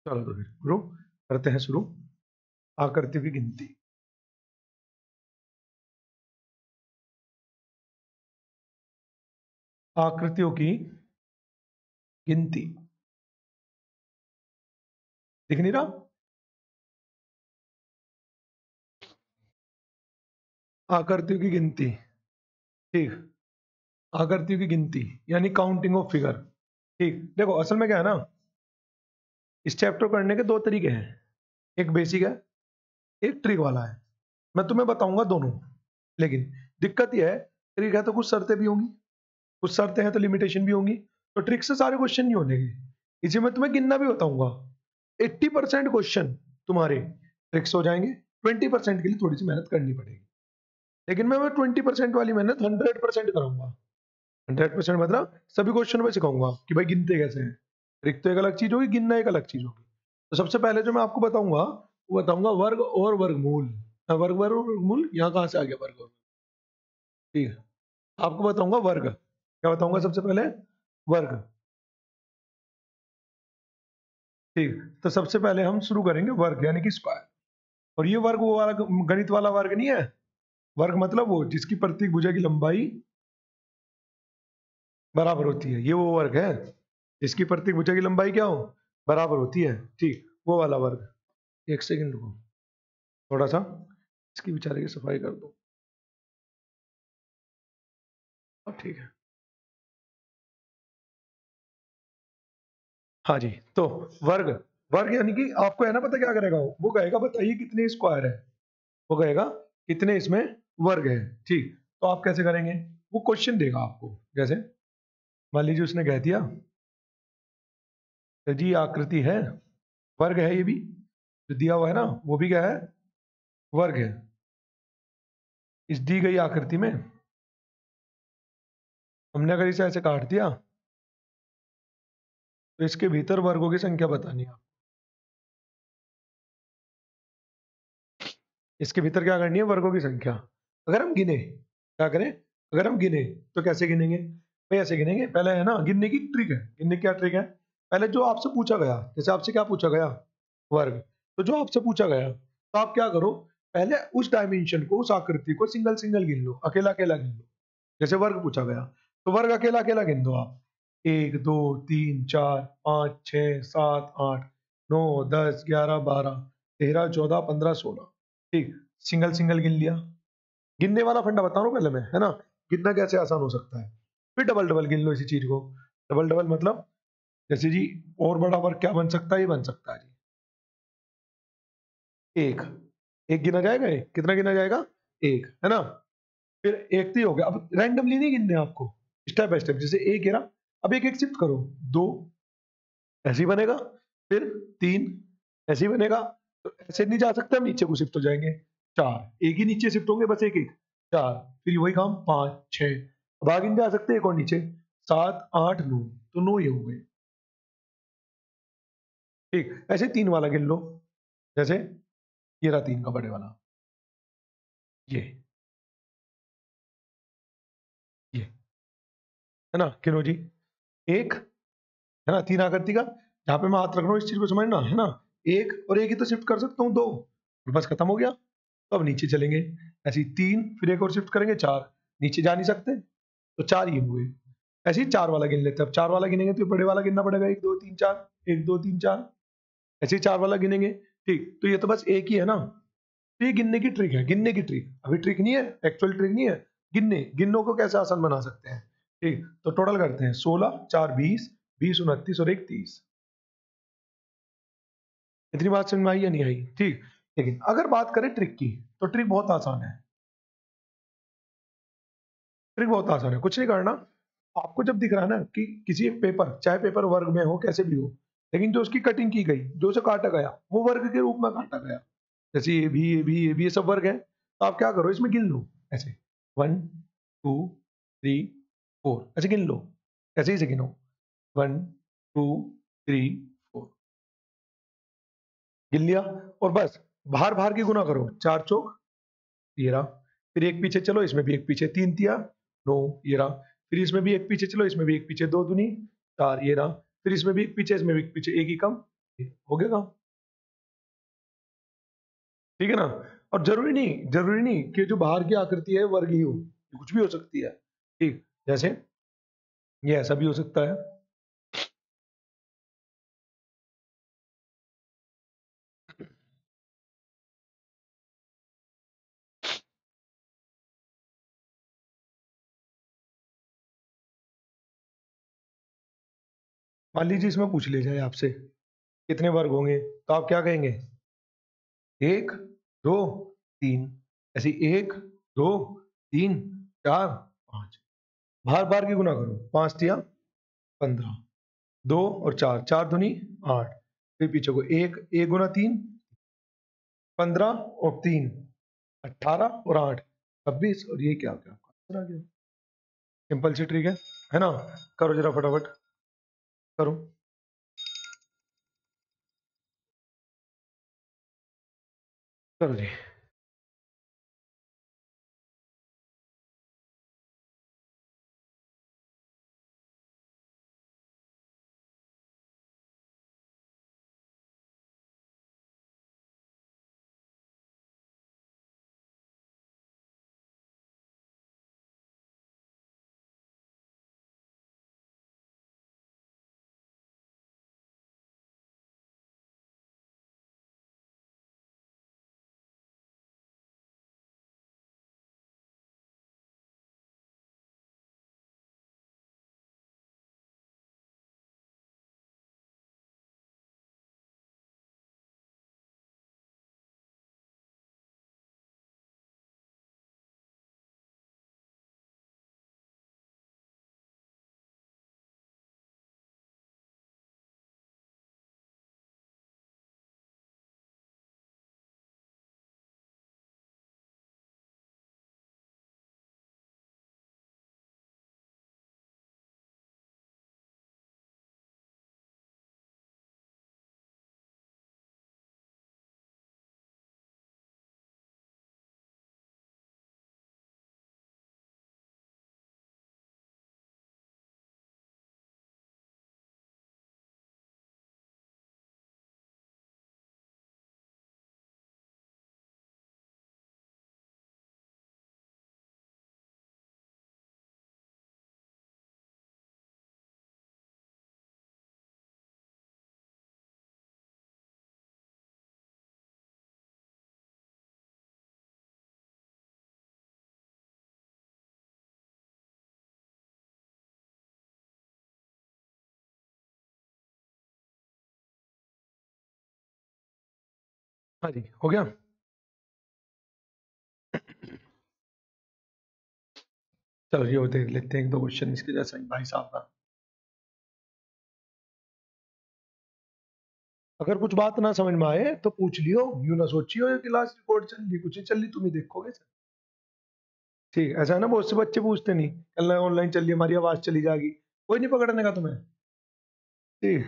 चलो तो फिर शुरू करते हैं। शुरू आकृतियों की गिनती। आकृतियों की गिनती दिख नहीं रहा? आकृतियों की गिनती, ठीक। आकृतियों की गिनती यानी काउंटिंग ऑफ फिगर। ठीक, देखो असल में क्या है ना, इस चैप्टर को करने के दो तरीके हैं। एक बेसिक है, एक ट्रिक वाला है। मैं तुम्हें बताऊंगा दोनों, लेकिन दिक्कत यह है, ट्रिक है तो कुछ शर्तें भी होंगी, कुछ शर्तें हैं तो लिमिटेशन भी होंगी। तो ट्रिक से सारे क्वेश्चन नहीं होंगे, इसी में तुम्हें गिनना भी बताऊंगा। 80% क्वेश्चन तुम्हारे ट्रिक्स हो जाएंगे, 20% के लिए थोड़ी सी मेहनत करनी पड़ेगी। लेकिन मैं 20% वाली मेहनत 100% करूंगा। 100% मतलब सभी क्वेश्चन में सिखाऊंगा कि भाई गिनते कैसे हैं। ट्रिक तो एक अलग चीज होगी, गिनना एक अलग चीज होगी। तो सबसे पहले जो मैं आपको बताऊंगा वो बताऊंगा वर्ग और वर्गमूल। वर्ग वर्ग और वर्गमूल यहाँ कहाँ से आ गया वर्ग और? ठीक है, आपको बताऊंगा वर्ग। क्या बताऊंगा सबसे पहले? वर्ग। ठीक, तो सबसे पहले हम शुरू करेंगे वर्ग यानी कि स्क्वायर। और ये वर्ग वो वाला गणित वाला वर्ग नहीं है। वर्ग मतलब वो जिसकी प्रत्येक भुजा की लंबाई बराबर होती है, ये वो वर्ग है जिसकी प्रत्येक भुजा की लंबाई क्या हो, बराबर होती है। ठीक, वो वाला वर्ग। एक सेकंड रुको, थोड़ा सा इसकी बेचारे की सफाई कर दो। अब ठीक है। हाँ जी, तो वर्ग। वर्ग यानी कि आपको है ना पता क्या करेगा वो कहेगा बताइए कितने स्क्वायर है, वो कहेगा कितने इसमें वर्ग है। ठीक, तो आप कैसे करेंगे? वो क्वेश्चन देगा आपको, जैसे मान लीजिए उसने कह दिया तो जी आकृति है, वर्ग है, ये भी जो दिया हुआ है ना वो भी क्या है, वर्ग है। इस दी गई आकृति में हमने अगर इसे ऐसे काट दिया तो इसके भीतर वर्गों की संख्या बतानी है। इसके भीतर क्या करनी है, वर्गों की संख्या। अगर हम गिने, क्या करें, अगर हम गिने तो कैसे गिनेंगे भाई? ऐसे गिनेंगे। पहले है ना गिनने की ट्रिक है। गिनने की क्या ट्रिक है? पहले जो आपसे पूछा गया, जैसे आपसे क्या पूछा गया, वर्ग। तो जो आपसे पूछा गया तो आप क्या करो, पहले उस डायमेंशन को, उस आकृति को सिंगल सिंगल गिन लो, अकेला अकेला गिन लो। जैसे वर्ग पूछा गया तो वर्ग अकेला अकेला गिन दो आप। 1 2 3 4 5 6 7 8 9 10 11 12 13 14 15 16। ठीक, सिंगल सिंगल गिन लिया। गिनने वाला फंडा बता रहा हूँ पहले मैं, है ना, गिनना कैसे आसान हो सकता है। फिर डबल डबल गिन लो इसी चीज को। डबल डबल मतलब जैसे जी और बड़ा वर्ग क्या बन सकता है, ये बन सकता है जी एक। एक गिना जाएगा, एक कितना गिना जाएगा, एक, है ना। फिर एक तो ही हो गया। अब रैंडमली नहीं गिनने आपको, स्टेप बाय स्टेप। जैसे एक गिरा, अब एक एक शिफ्ट करो, दो ऐसे ही बनेगा, फिर तीन ऐसे ही बनेगा। तो ऐसे नहीं जा सकते, हम नीचे को शिफ्ट हो जाएंगे, चार एक ही नीचे शिफ्ट होंगे, बस एक एक, चार, फिर वही काम, पांच छह। अब आगे नहीं जा सकते, एक और नीचे, सात आठ नौ, तो नौ ये हो गए। ठीक, ऐसे तीन वाला गिन लो। जैसे ये रहा तीन का बड़े वाला, ये है ना, गिनो जी। एक, है ना, तीन आकृति का, जहां पे मैं हाथ रख रहा हूँ इस चीज को समझना, है ना। एक और एक ही तो शिफ्ट कर सकता हूँ, दो, और बस खत्म हो गया। तो अब नीचे चलेंगे, ऐसे ही तीन, फिर एक और शिफ्ट करेंगे, चार, नीचे जा नहीं सकते, तो चार ये हुए। ऐसे ही चार वाला गिन लेते हैं। अब चार वाला गिनेंगे तो बड़े वाला गिनना पड़ेगा, एक दो तीन चार, एक दो तीन चार। ऐसे ही चार वाला गिनेंगे। ठीक, तो ये तो बस एक ही है ना। तो ये गिनने की ट्रिक है, गिनने की ट्रिक। अभी ट्रिक नहीं है, एक्चुअल ट्रिक नहीं है। गिनने, गिनों को कैसे आसान बना सकते हैं। ठीक, तो टोटल करते हैं, 16 4 20, 20 29 और 1 30। इतनी बात समझ में आई या नहीं आई? ठीक, लेकिन अगर बात करें ट्रिक की, तो ट्रिक बहुत आसान है। ट्रिक बहुत आसान है, कुछ नहीं करना। आपको जब दिख रहा है ना कि किसी एक पेपर, चाहे पेपर वर्ग में हो कैसे भी हो, लेकिन जो उसकी कटिंग की गई, जो उसे काटा गया, वो वर्ग के रूप में काटा गया। जैसे ये भी, ये भी, ये भी, ये सब वर्ग है। तो आप क्या करो, इसमें गिन लो ऐसे, 1 2 3 4, ऐसे गिन लो। ऐसे ही से गिनो, 1 2 3 4, गिन लिया। और बस बाहर बाहर की गुना करो, चार चौक 13, फिर एक पीछे चलो, इसमें भी एक पीछे, तीन तिया 9, ये रहा। फिर इसमें भी एक पीछे चलो, इसमें भी एक पीछे, दो दूनी चार, ये रहा। फिर इसमें भी एक पीछे, इसमें भी एक पीछे, एक ही कम, हो गया काम, ठीक है ना। और जरूरी नहीं कि जो बाहर की आकृति है वर्ग ही हो, कुछ भी हो सकती है, ठीक। जैसे ये ऐसा भी हो सकता है, मान लीजिए इसमें पूछ लिया जाए आपसे कितने वर्ग होंगे, तो आप क्या कहेंगे? एक, दो, तीन। ऐसे एक, दो, तीन, चार, पांच। बार बार की गुना करो, पांच तिया 15, दो और चार, चार दूनी 8, फिर पीछे को एक, एक गुना तीन 15 और तीन 18 और 8 26, और ये क्या हो गया? सिंपल सी ट्रिक है ना। करो जरा फटाफट करो। करो जी। हाँ जी, हो गया। चलो ये देख लेते हैं एक दो क्वेश्चन इसके जैसा ही भाई साहब का। अगर कुछ बात ना समझ में आए तो पूछ लियो, यूं ना सोचियो ये क्लास रिकॉर्ड चल रही, कुछ ही चल रही, तुम ही देखोगे सर। ठीक, ऐसा है ना, बहुत से बच्चे पूछते नहीं, कल ऑनलाइन चल रही हमारी आवाज चली जाएगी, कोई नहीं पकड़ने का तुम्हें। ठीक।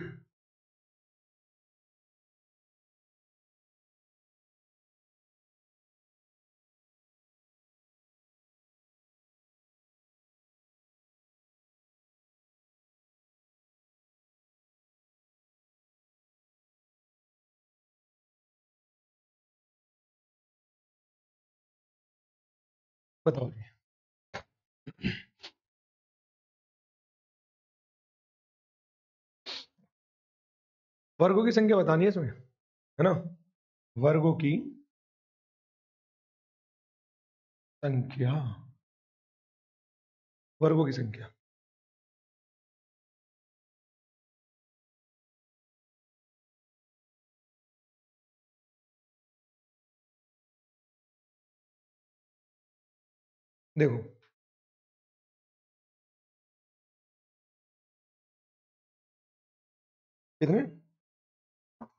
बताओ जी। वर्गों की संख्या बतानी है इसमें, है ना। वर्गों की संख्या, वर्गों की संख्या। देखो कितने,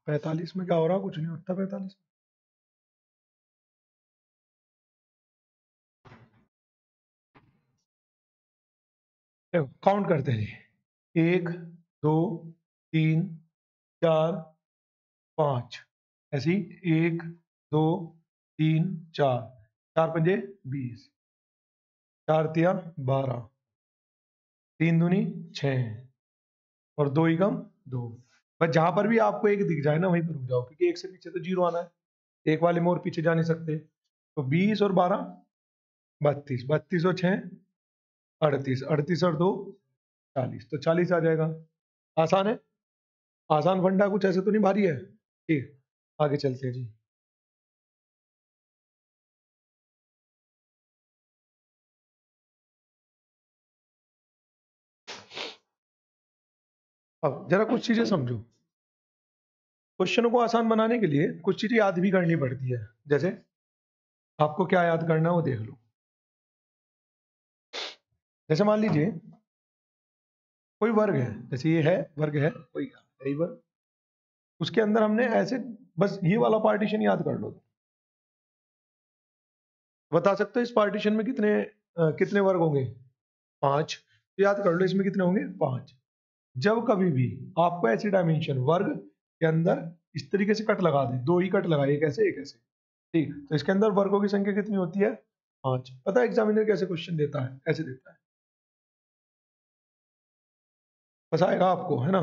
45 में क्या हो रहा, कुछ नहीं होता 45। देखो काउंट करते हैं जी, एक, दो, तीन, चार, पांच। ऐसी एक, दो, तीन, चार, चार पंजे 20, चार तिया 12, तीन दूनी 6, और दो ही कम 2। बस जहां पर भी आपको एक दिख जाए ना वहीं पर रुक जाओ, क्योंकि एक से पीछे तो जीरो आना है, एक वाले में और पीछे जा नहीं सकते। तो 20 और 12 32, 32 और 6 38, 38 और 2 40, तो 40 आ जाएगा। आसान है, आसान फंडा, कुछ ऐसे तो नहीं भारी है। ठीक, आगे चलते हैं जी। अब जरा कुछ चीजें समझो। क्वेश्चनों को आसान बनाने के लिए कुछ चीजें याद भी करनी पड़ती है। जैसे आपको क्या याद करना है वो देख लो। जैसे मान लीजिए कोई वर्ग है, जैसे ये है वर्ग है, कोई है ही वर्ग, उसके अंदर हमने ऐसे बस ये वाला पार्टीशन याद कर लो। बता सकते हो इस पार्टीशन में कितने वर्ग होंगे? 5। तो याद कर लो इसमें कितने होंगे? 5। जब कभी भी आपको ऐसी डायमेंशन वर्ग के अंदर इस तरीके से कट लगा दे, दो ही कट लगाए, एक ऐसे एक ऐसे, ठीक, तो इसके अंदर वर्गों की संख्या कितनी होती है? 5। पता है एग्जामिनर कैसे क्वेश्चन देता है? ऐसे देता है, फंसाएगा आपको, है ना।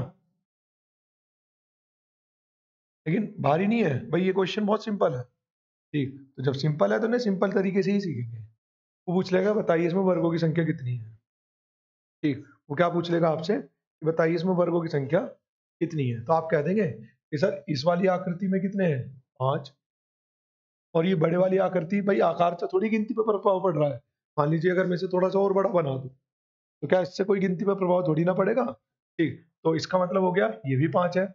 लेकिन भारी नहीं है भाई, ये क्वेश्चन बहुत सिंपल है। ठीक, तो जब सिंपल है तो ना सिंपल तरीके से ही सीखेंगे। वो पूछ लेगा बताइए इसमें वर्गों की संख्या कितनी है। ठीक, वो क्या पूछ लेगा आपसे कि बताइए इसमें वर्गों की संख्या कितनी है, तो आप कह देंगे कि सर इस वाली आकृति में कितने हैं? 5। और ये बड़े वाली आकृति, भाई आकार से थोड़ी गिनती पर प्रभाव पड़ रहा है। मान लीजिए अगर मैं इसे थोड़ा सा और बड़ा बना दूं, तो क्या इससे कोई गिनती पर प्रभाव थोड़ी ना पड़ेगा? ठीक, तो इसका मतलब हो गया ये भी 5 है।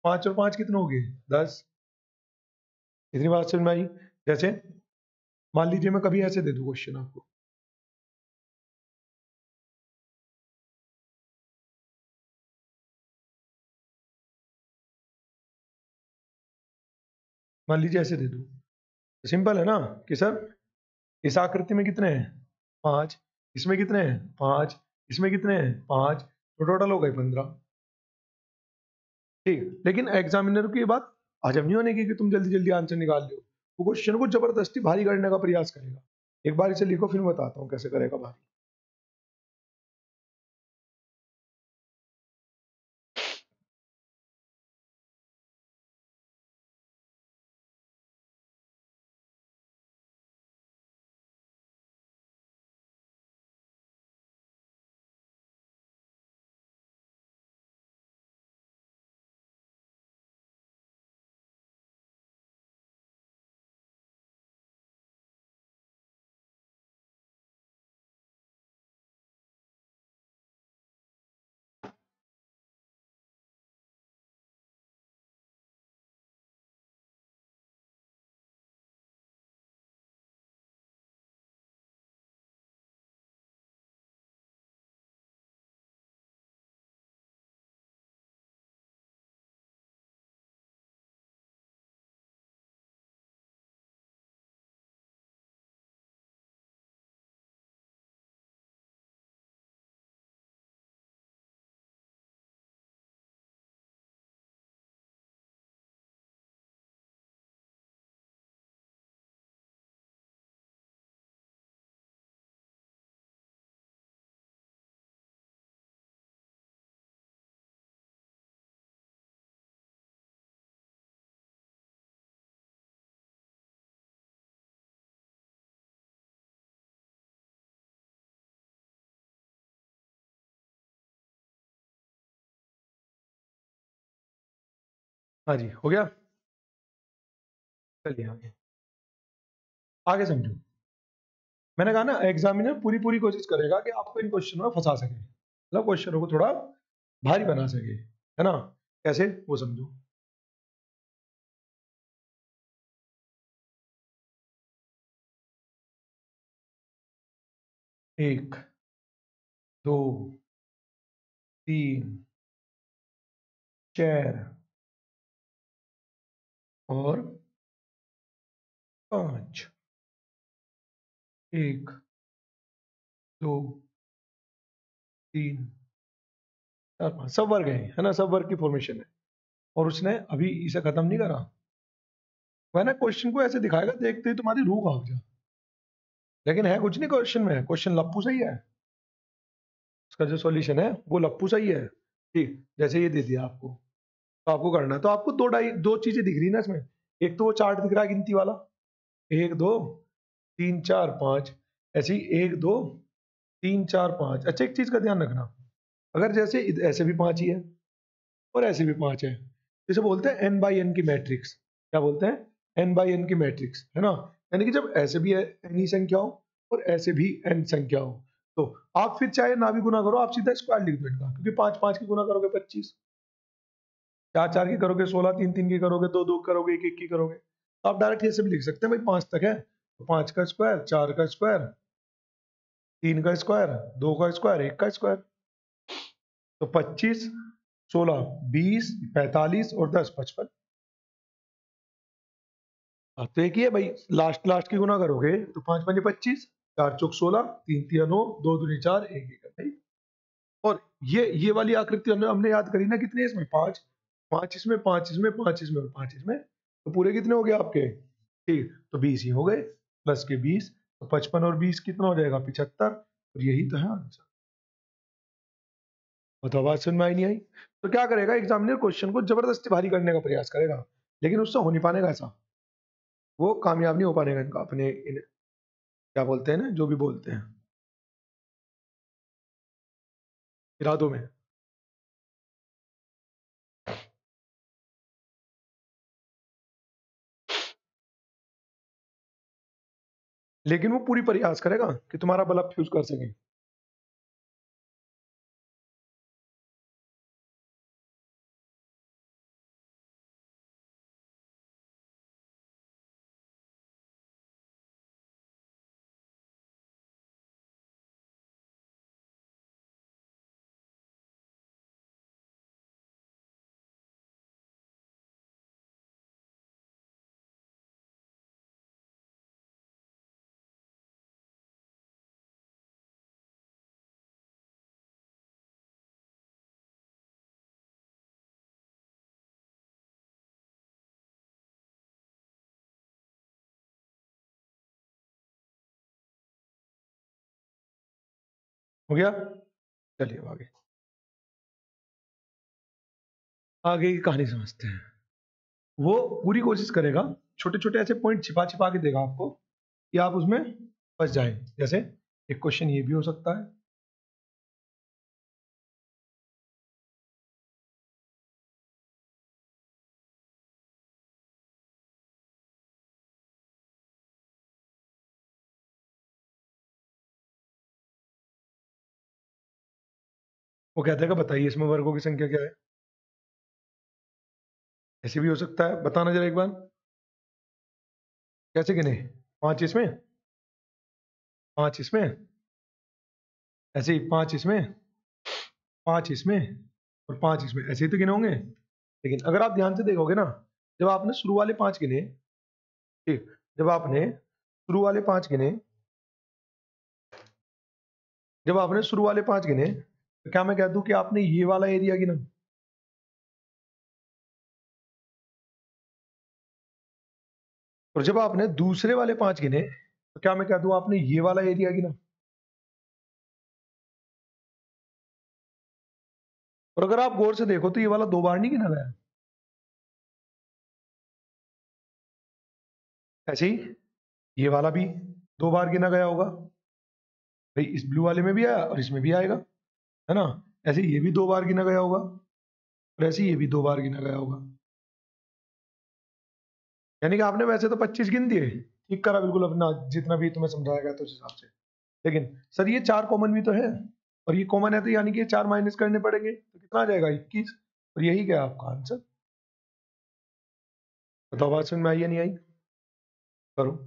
5 और 5 कितने हो गए? 10। इतनी बात समझ में आई? जैसे मान लीजिए मैं कभी ऐसे दे दूं क्वेश्चन आपको, मान लीजिए ऐसे दे दूं, तो सिंपल है ना कि सर इस आकृति में कितने हैं? 5। इसमें कितने हैं? 5। इसमें कितने हैं? 5। तो टोटल हो गए 15। ठीक, लेकिन एग्जामिनर की ये बात हजम नहीं होने की कि तुम जल्दी जल्दी आंसर निकाल लो। वो क्वेश्चन को जबरदस्ती भारी करने का प्रयास करेगा। एक बार इसे लिखो फिर बताता हूँ कैसे करेगा भारी। हाँ जी, हो गया। चलिए आगे, आगे समझो। मैंने कहा ना एग्जामिनर पूरी पूरी कोशिश करेगा कि आपको इन क्वेश्चनों में फंसा सके, मतलब क्वेश्चनों को थोड़ा भारी बना सके, है ना। कैसे वो समझो। 1, 2, 3, 4 और 5। 1, 2, 3, 4, 5 सब वर्ग है ना, सब वर्ग की फॉर्मेशन है। और उसने अभी इसे खत्म नहीं करा। वह ना क्वेश्चन को ऐसे दिखाएगा देखते ही तुम्हारी रूह कांप जाए, लेकिन है कुछ नहीं क्वेश्चन में, क्वेश्चन लप्पू सही है। उसका जो सॉल्यूशन है वो लप्पू सही है। ठीक, जैसे ये दे दिया आपको, तो आपको करना है, तो आपको दो चीजें दिख रही है ना इसमें। एक तो वो चार्ट दिख रहा है गिनती वाला, 1 2 3 4 5, ऐसे ही 1 2 3 4 5। अच्छा एक चीज का ध्यान रखना, अगर जैसे ऐसे भी 5 ही है और ऐसे भी 5 है, इसे बोलते हैं n बाई n की मैट्रिक्स। क्या बोलते हैं? n बाई n की मैट्रिक्स, है ना। यानी कि जब ऐसे भी n ही संख्या हो और ऐसे भी n संख्या हो, तो आप फिर चाहे ना भी गुना करो, आप सीधा स्क्वायर लिख दो इनका, क्योंकि 5 5 की गुना करोगे 25, 4 4 की करोगे 16, 3 3 की करोगे 2 2 करोगे 1 1 की करोगे, तो आप डायरेक्ट ऐसे भी लिख सकते हैं भाई 5 तक है तो 5 का स्क्वायर, 4 का स्क्वायर, 3 का स्क्वायर, 2 का स्क्वायर, 1 का स्क्वायर। तो 25 16 20 45 और 10 55। तो एक ही है भाई, लास्ट लास्ट की गुना करोगे तो 5 5 25, 4 चौक 16, 3 3 9, 2 दूनी 4, 1 1 भाई। और ये वाली आकृति हमने हमने याद करी ना, कितने इसमें? 5 5 इसमें, 5 इसमें, 5 इसमें और 5 इसमें, तो पूरे कितने हो गए आपके? ठीक, तो 20 ही हो गए, प्लस के 20, तो 55 और 20 कितना हो जाएगा? 75। और यही तो है आंसर। बताओ बात समझ में आई नहीं आई? तो क्या करेगा एग्जामिनर, क्वेश्चन को जबरदस्ती भारी करने का प्रयास करेगा, लेकिन उससे हो नहीं पाने का ऐसा, वो कामयाब नहीं हो पाने का इनका अपने क्या बोलते हैं ना, जो भी बोलते हैं, इरादों में। लेकिन वो पूरी प्रयास करेगा कि तुम्हारा बल्ब फ्यूज कर सके। हो गया? चलिए अब आगे, आगे की कहानी समझते हैं। वो पूरी कोशिश करेगा, छोटे छोटे ऐसे पॉइंट छिपा छिपा के देगा आपको कि आप उसमें फंस जाए। जैसे एक क्वेश्चन ये भी हो सकता है, वो कहता है कि बताइए इसमें वर्गों की संख्या क्या है। ऐसे भी हो सकता है, बताना जरा एक बार, कैसे गिने? 5 इसमें, 5 इसमें, ऐसे ही 5 इसमें, 5 इसमें और 5 इसमें, ऐसे ही तो गिने होंगे। लेकिन अगर आप ध्यान से देखोगे ना, जब आपने शुरू वाले 5 गिने, ठीक, जब आपने शुरू वाले 5 गिने, जब आपने शुरू वाले 5 गिने, तो क्या मैं कह दूं कि आपने ये वाला एरिया गिना? और जब आपने दूसरे वाले 5 गिने, तो क्या मैं कह दूं आपने ये वाला एरिया गिना? और अगर आप गौर से देखो तो ये वाला 2 बार नहीं गिना गया। ऐसे ही ये वाला भी 2 बार गिना गया होगा, भाई इस ब्लू वाले में भी आया और इसमें भी आएगा, है ना। ऐसे ही ये भी 2 बार गिना गया होगा और ऐसे ही ये भी 2 बार गिना गया होगा। यानी कि आपने वैसे तो 25 गिन दिए, ठीक करा बिल्कुल अपना, जितना भी तुम्हें समझाया गया था उस हिसाब से। लेकिन सर ये 4 कॉमन भी तो है, और ये कॉमन है तो यानी कि ये 4 माइनस करने पड़ेंगे, तो कितना आ जाएगा? 21। और यही क्या है आपका आंसर? बताओ बात समझ में आई या नहीं आई? करो।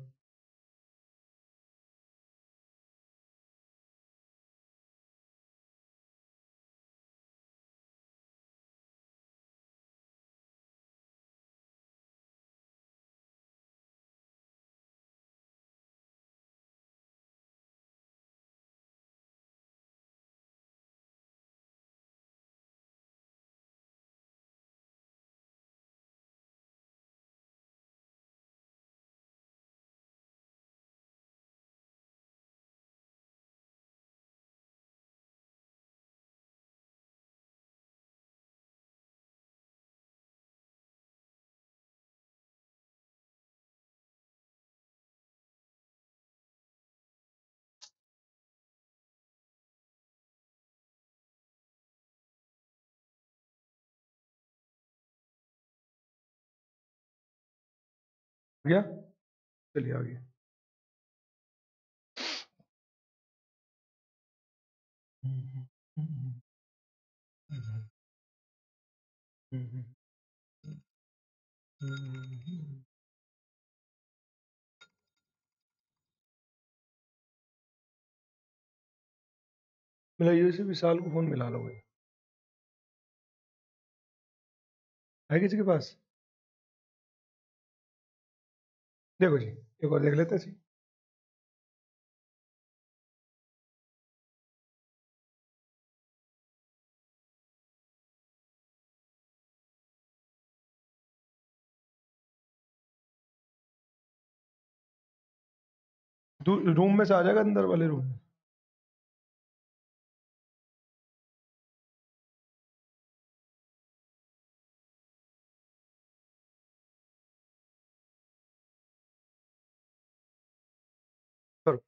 गया, चलिए आगे। मिलाइए से विशाल को फोन मिला लो भाई, है किसी के पास? देखो जी, एक और देख लेते हैं जी। रूम में से आ जाएगा, अंदर वाले रूम में। करो।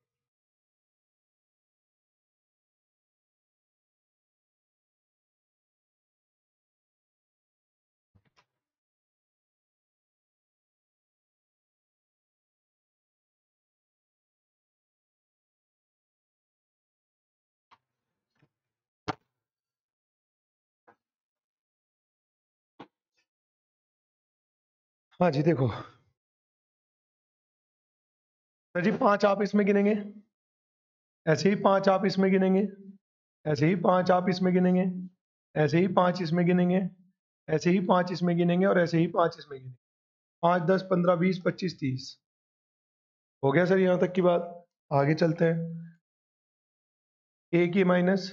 हाँ जी देखो सर जी, 5 आप इसमें गिनेंगे, ऐसे ही 5 आप इसमें गिनेंगे, ऐसे ही 5 आप इसमें गिनेंगे, ऐसे ही 5 इसमें गिनेंगे, ऐसे ही 5 इसमें गिनेंगे, और ऐसे ही 5 इसमें गिनेंगे। 5, 10, 15, 20, 25, 30 हो गया सर यहाँ तक की बात। आगे चलते हैं। ए के माइनस,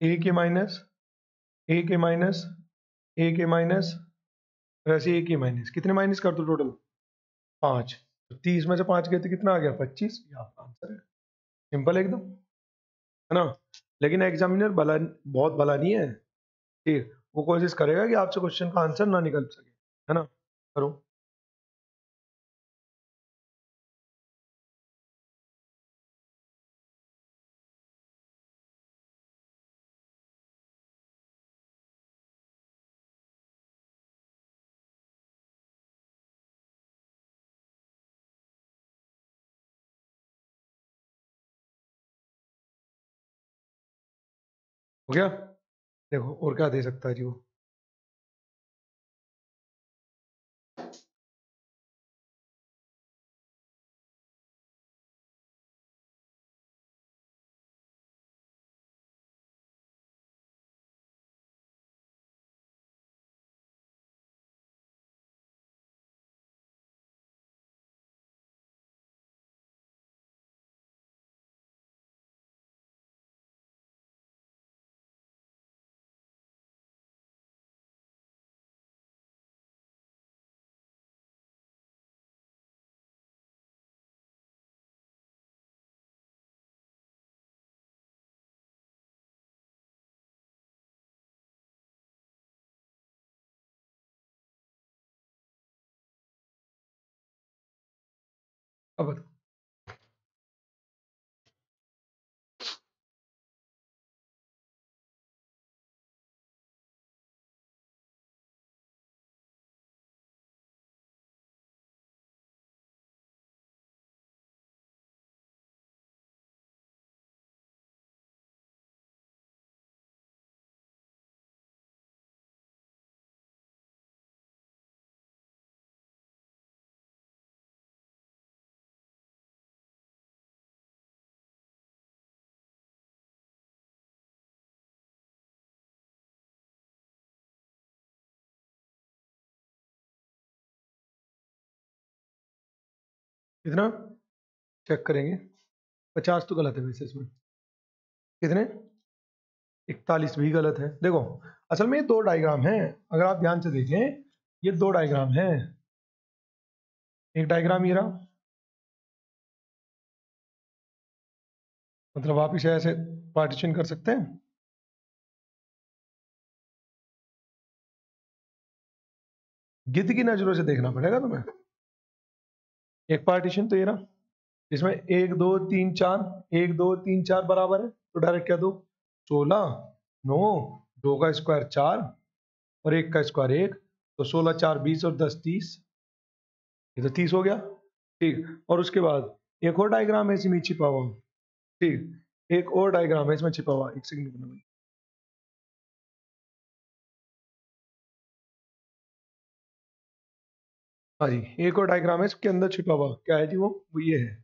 ए के माइनस, ए के माइनस, ए के माइनस, वैसे ए के माइनस, कितने माइनस कर दो टोटल? 5। 30 में से 5 गए तो कितना आ गया? 25। ये आपका आंसर है, सिंपल एकदम, है ना। लेकिन एग्जामिनर भला, बहुत भला नहीं है, ठीक, वो कोशिश करेगा कि आपसे क्वेश्चन का आंसर ना निकल सके, है ना। करो। हो गया, देखो और क्या दे सकता है जी वो। अब बताओ। कितना चेक करेंगे? 50 तो गलत है वैसे इसमें। कितने? 41 भी गलत है। देखो असल में ये दो डायग्राम हैं, अगर आप ध्यान से देखें, ये दो डायग्राम हैं। एक डायग्राम ये रहा, मतलब आप इसे ऐसे पार्टीशन कर सकते हैं। गिद्ध की नजरों से देखना पड़ेगा तुम्हें। एक पार्टीशन तो ये रहा, इसमें 1 2 3 4, 1 2 3 4 बराबर है, तो डायरेक्ट क्या दो? 16, 9, 2 का स्क्वायर 4 और 1 का स्क्वायर 1, तो 16 4 20 और 10 30। ये तो 30 हो गया। ठीक, और उसके बाद एक और डायग्राम है इसमें छिपा हुआ। ठीक, एक और डायग्राम है इसमें छिपा हुआ, एक सेकंड। हाँ जी, एक और डायग्राम है इसके अंदर छिपा हुआ, क्या है जी वो ये है।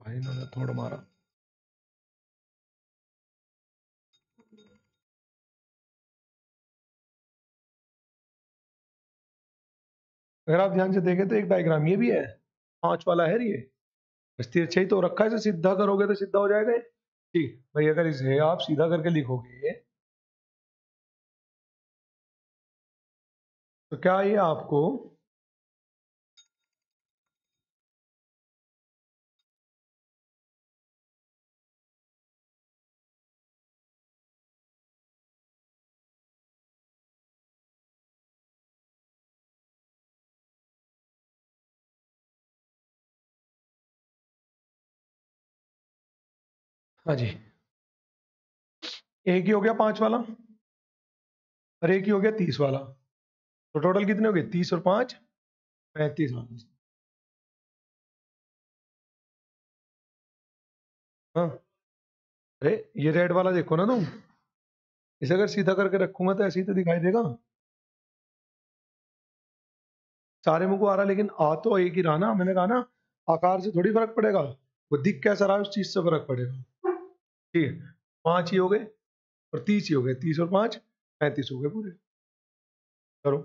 भाई इन्होंने थोड़ा मारा। अगर आप ध्यान से देखें तो एक डायग्राम ये भी है, 5 वाला है ये। बस तिरछा ही तो रखा है, इसे सीधा करोगे तो सीधा हो जाएगा ये। ठीक भाई, अगर इसे आप सीधा करके लिखोगे तो क्या ये आपको हाँ जी, एक ही हो गया 5 वाला और एक ही हो गया 30 वाला, तो टोटल कितने हो गए? 30 और 5 35 वाला। हाँ, अरे ये रेड वाला देखो ना तुम, इसे अगर सीधा करके रखूंगा तो ऐसे ही तो दिखाई देगा। सारे मुंह को आ रहा, लेकिन आ तो एक ही रहा ना, मैंने कहा ना आकार से थोड़ी फर्क पड़ेगा, वो दिख कैसा रहा है उस चीज से फर्क पड़ेगा। ठीक है, 5 ही हो गए और 30 ही हो गए, 30 और 5 35 हो गए पूरे। करो।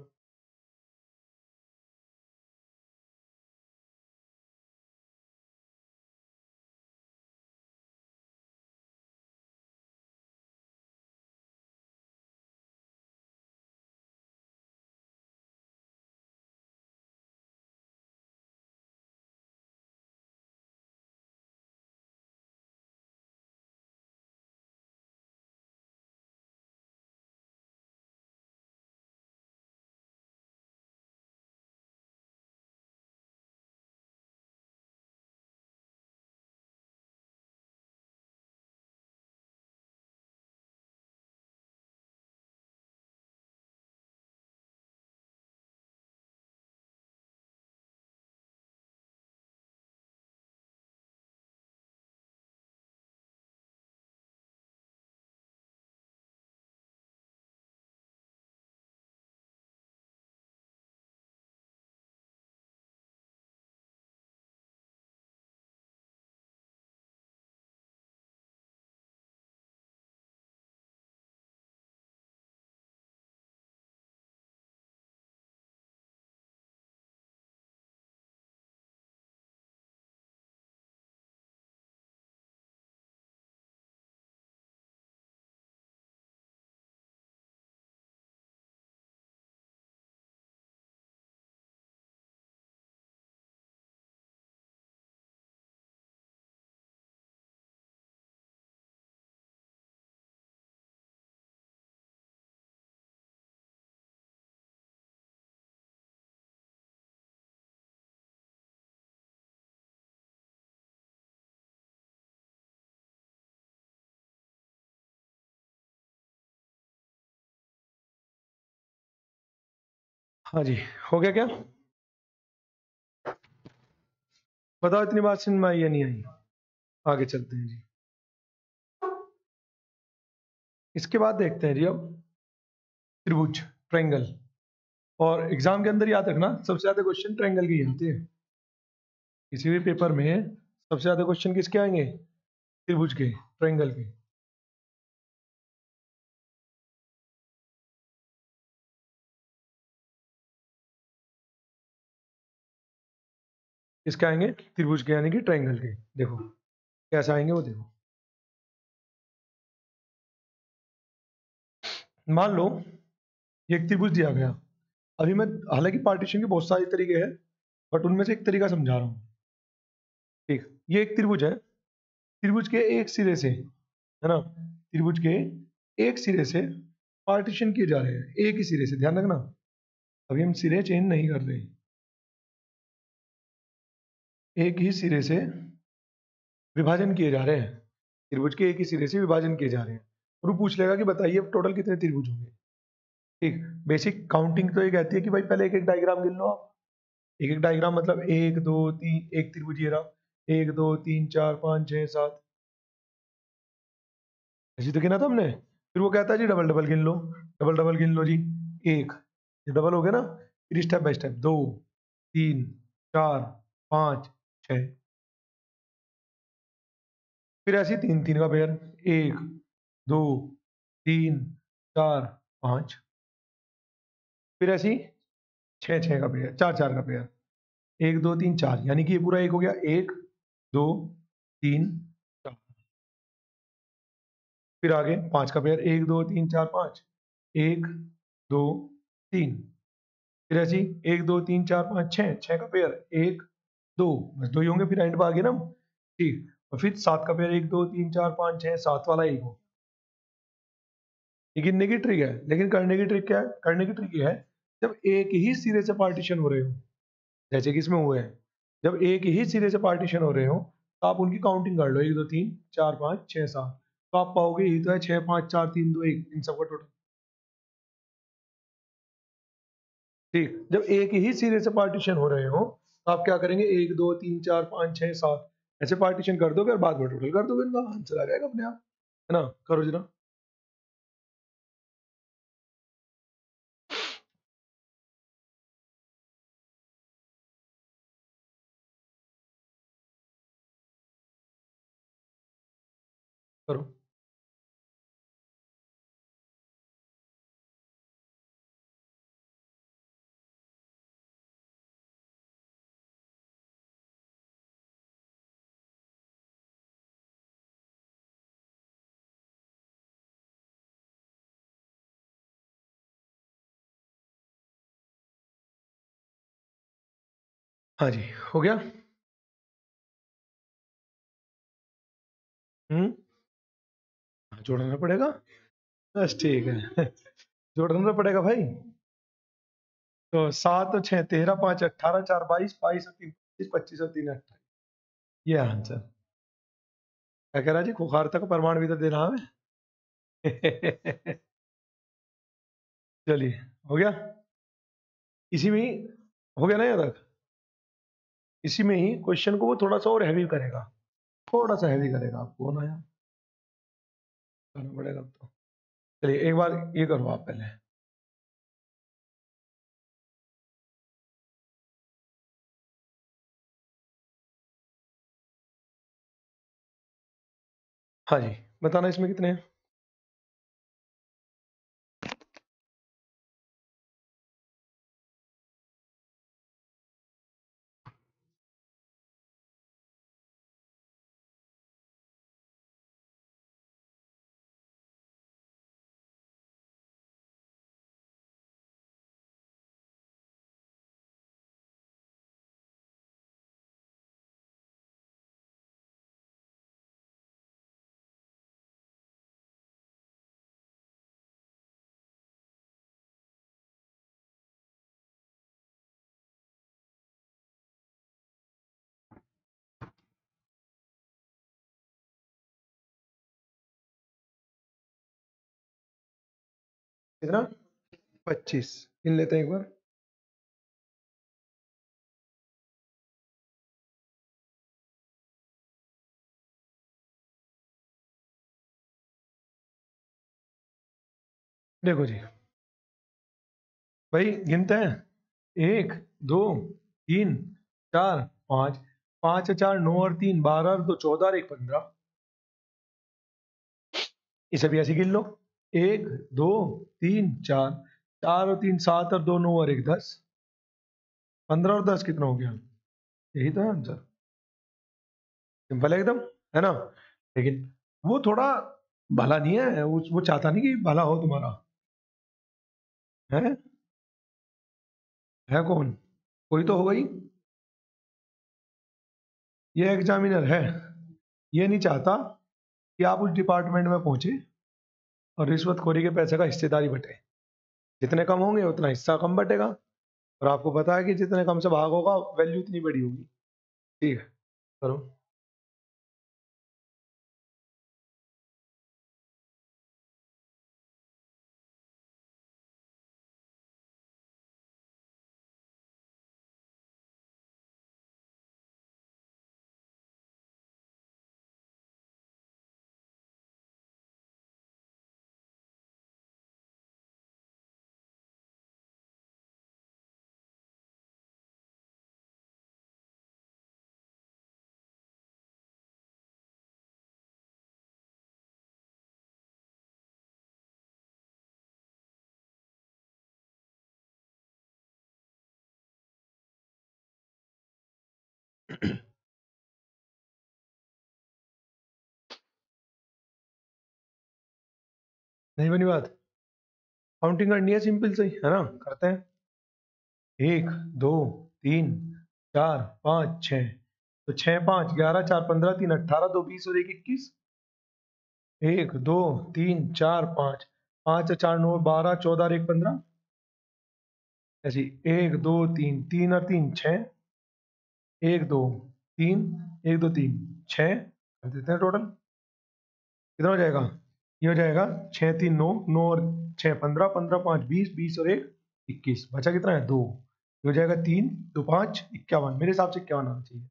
हाँ जी, हो गया क्या? बताओ इतनी बात समझ में आई या नहीं आई? आगे चलते हैं जी। इसके बाद देखते हैं जी अब त्रिभुज, ट्रायंगल। और एग्जाम के अंदर याद रखना सबसे ज्यादा क्वेश्चन ट्रायंगल के ही आते हैं। किसी भी पेपर में सबसे ज्यादा क्वेश्चन किसके आएंगे? त्रिभुज के, ट्रायंगल के। किसके आएंगे? त्रिभुज के, यानी कि ट्रायंगल के। देखो कैसे आएंगे वो देखो। मान लो ये एक त्रिभुज दिया गया। अभी मैं, हालांकि पार्टीशन के बहुत सारे तरीके हैं, बट उनमें से एक तरीका समझा रहा हूँ। ठीक, ये एक त्रिभुज है। त्रिभुज के एक सिरे से, है ना, त्रिभुज के एक सिरे से पार्टीशन किए जा रहे हैं, एक ही सिरे से, ध्यान रखना। अभी हम सिरे चेंज नहीं कर रहे, एक ही सिरे से विभाजन किए जा रहे हैं। त्रिभुज के एक ही सिरे से विभाजन किए जा रहे हैं। और वो पूछ लेगा कि बताइए अब टोटल कितने त्रिभुज होंगे। ठीक, बेसिक काउंटिंग तो ये कहती है कि भाई पहले एक एक डायग्राम गिन लो आप। एक एक डायग्राम मतलब 1 2 3, एक त्रिभुज ये रहा, 1 2 3 4 5 6 7, ऐसी तो गिना था हमने। फिर वो कहता है जी डबल डबल गिन लो, डबल डबल गिन लो जी। एक, ये डबल हो गया ना। फिर स्टेप बाय स्टेप 2 3 4 5 6, फिर ऐसे 3 3 का पेयर, 1 2 3 4 5, फिर ऐसी 6 6 का पेयर, 4 4 का पेयर, 1 2 3 4, यानी कि ये पूरा एक हो गया, 1 2 3 4। फिर आगे 5 का पेयर, 1 2 3 4 5, 1 2 3, फिर ऐसी 1 2 3 4 5 6, 6 का पेयर, 1 2, बस दो ही होंगे, फिर एंड पे आ गए ना हम। ठीक, और फिर 7 का पेयर, 1 2 3 4 5 6 7 वाला एक हो। ये गिनने की ट्रिक है, लेकिन करने की ट्रिक क्या है? करने की ट्रिक ये है, जब एक ही सिरे से पार्टीशन हो रहे हो, जैसे कि इसमें हुए हैं, जब एक ही सिरे से पार्टीशन हो रहे हो, तो आप उनकी काउंटिंग कर लो, 1 2 3 4 5 6 7, तो आप पाओगे यही तो है, 6 5 4 3 2 1, इन सबका टोटल। ठीक, जब एक ही सिरे से पार्टीशन हो रहे हो, तो आप क्या करेंगे, 1 2 3 4 5 6 7 ऐसे पार्टीशन कर दोगे और बाद में टोटल कर दोगे, इनका आंसर आ जाएगा अपने आप, है ना? करो जरा। करो। हाँ जी, हो गया। हम्म, जोड़ना पड़ेगा। बस ठीक है। जोड़ना पड़ेगा भाई। तो 7 और 6 13 5 18 4 22, 22 और 3 25, 25 और 3 28, ये आंसर। क्या कह रहा जी, खुखारता को प्रमाण भी तो दे रहा है। चलिए, हो गया। इसी में ही हो गया ना यहाँ तक। इसी में ही क्वेश्चन को वो थोड़ा सा और हैवी करेगा, थोड़ा सा हैवी करेगा आपको ना यार, करना पड़ेगा अब तो। चलिए एक बार ये करो आप पहले। हाँ जी, बताना इसमें कितने हैं। कितना? 25 गिन लेते हैं एक बार। देखो जी, भाई गिनते हैं, 1 2 3 4 5, 5 और 4 9 और 3 12 और 2 14 और 1 15, इसे भी ऐसे गिन लो, 1 2 3 4, 4 और 3 7 और 2 9 और 1 10, 15 और 10 कितना हो गया? यही तो है आंसर। सिंपल है एकदम, है ना? लेकिन वो थोड़ा भला नहीं है, वो चाहता नहीं कि भला हो तुम्हारा। है कौन? कोई तो होगा ही। ये एग्जामिनर है, ये नहीं चाहता कि आप उस डिपार्टमेंट में पहुंचे और रिश्वतखोरी के पैसे का हिस्सेदारी बटे। जितने कम होंगे उतना हिस्सा कम बटेगा, और आपको पता है कि जितने कम से भाग होगा वैल्यू इतनी बड़ी होगी। ठीक है, करो। नहीं बनी बात? काउंटिंग करनी है सिंपल सही है ना, करते हैं। 1 2 3 4 5 6, तो 6 5 11 4 15 3 18 2 20 और 1 21। 1 2 3 4 5, 5 4 9 12 14 और 1 15। ऐसी 1 2 3 3 और 3 6, 1 2 3 1 2 3 6 कर देते हैं टोटल। कितना हो जाएगा? ये हो जाएगा 6 3 9, 9 और 6 15, 15 5 20, 20 और 1 21, बचा कितना है? 2। ये हो जाएगा 3 2 5 51, मेरे हिसाब से 51 आना चाहिए।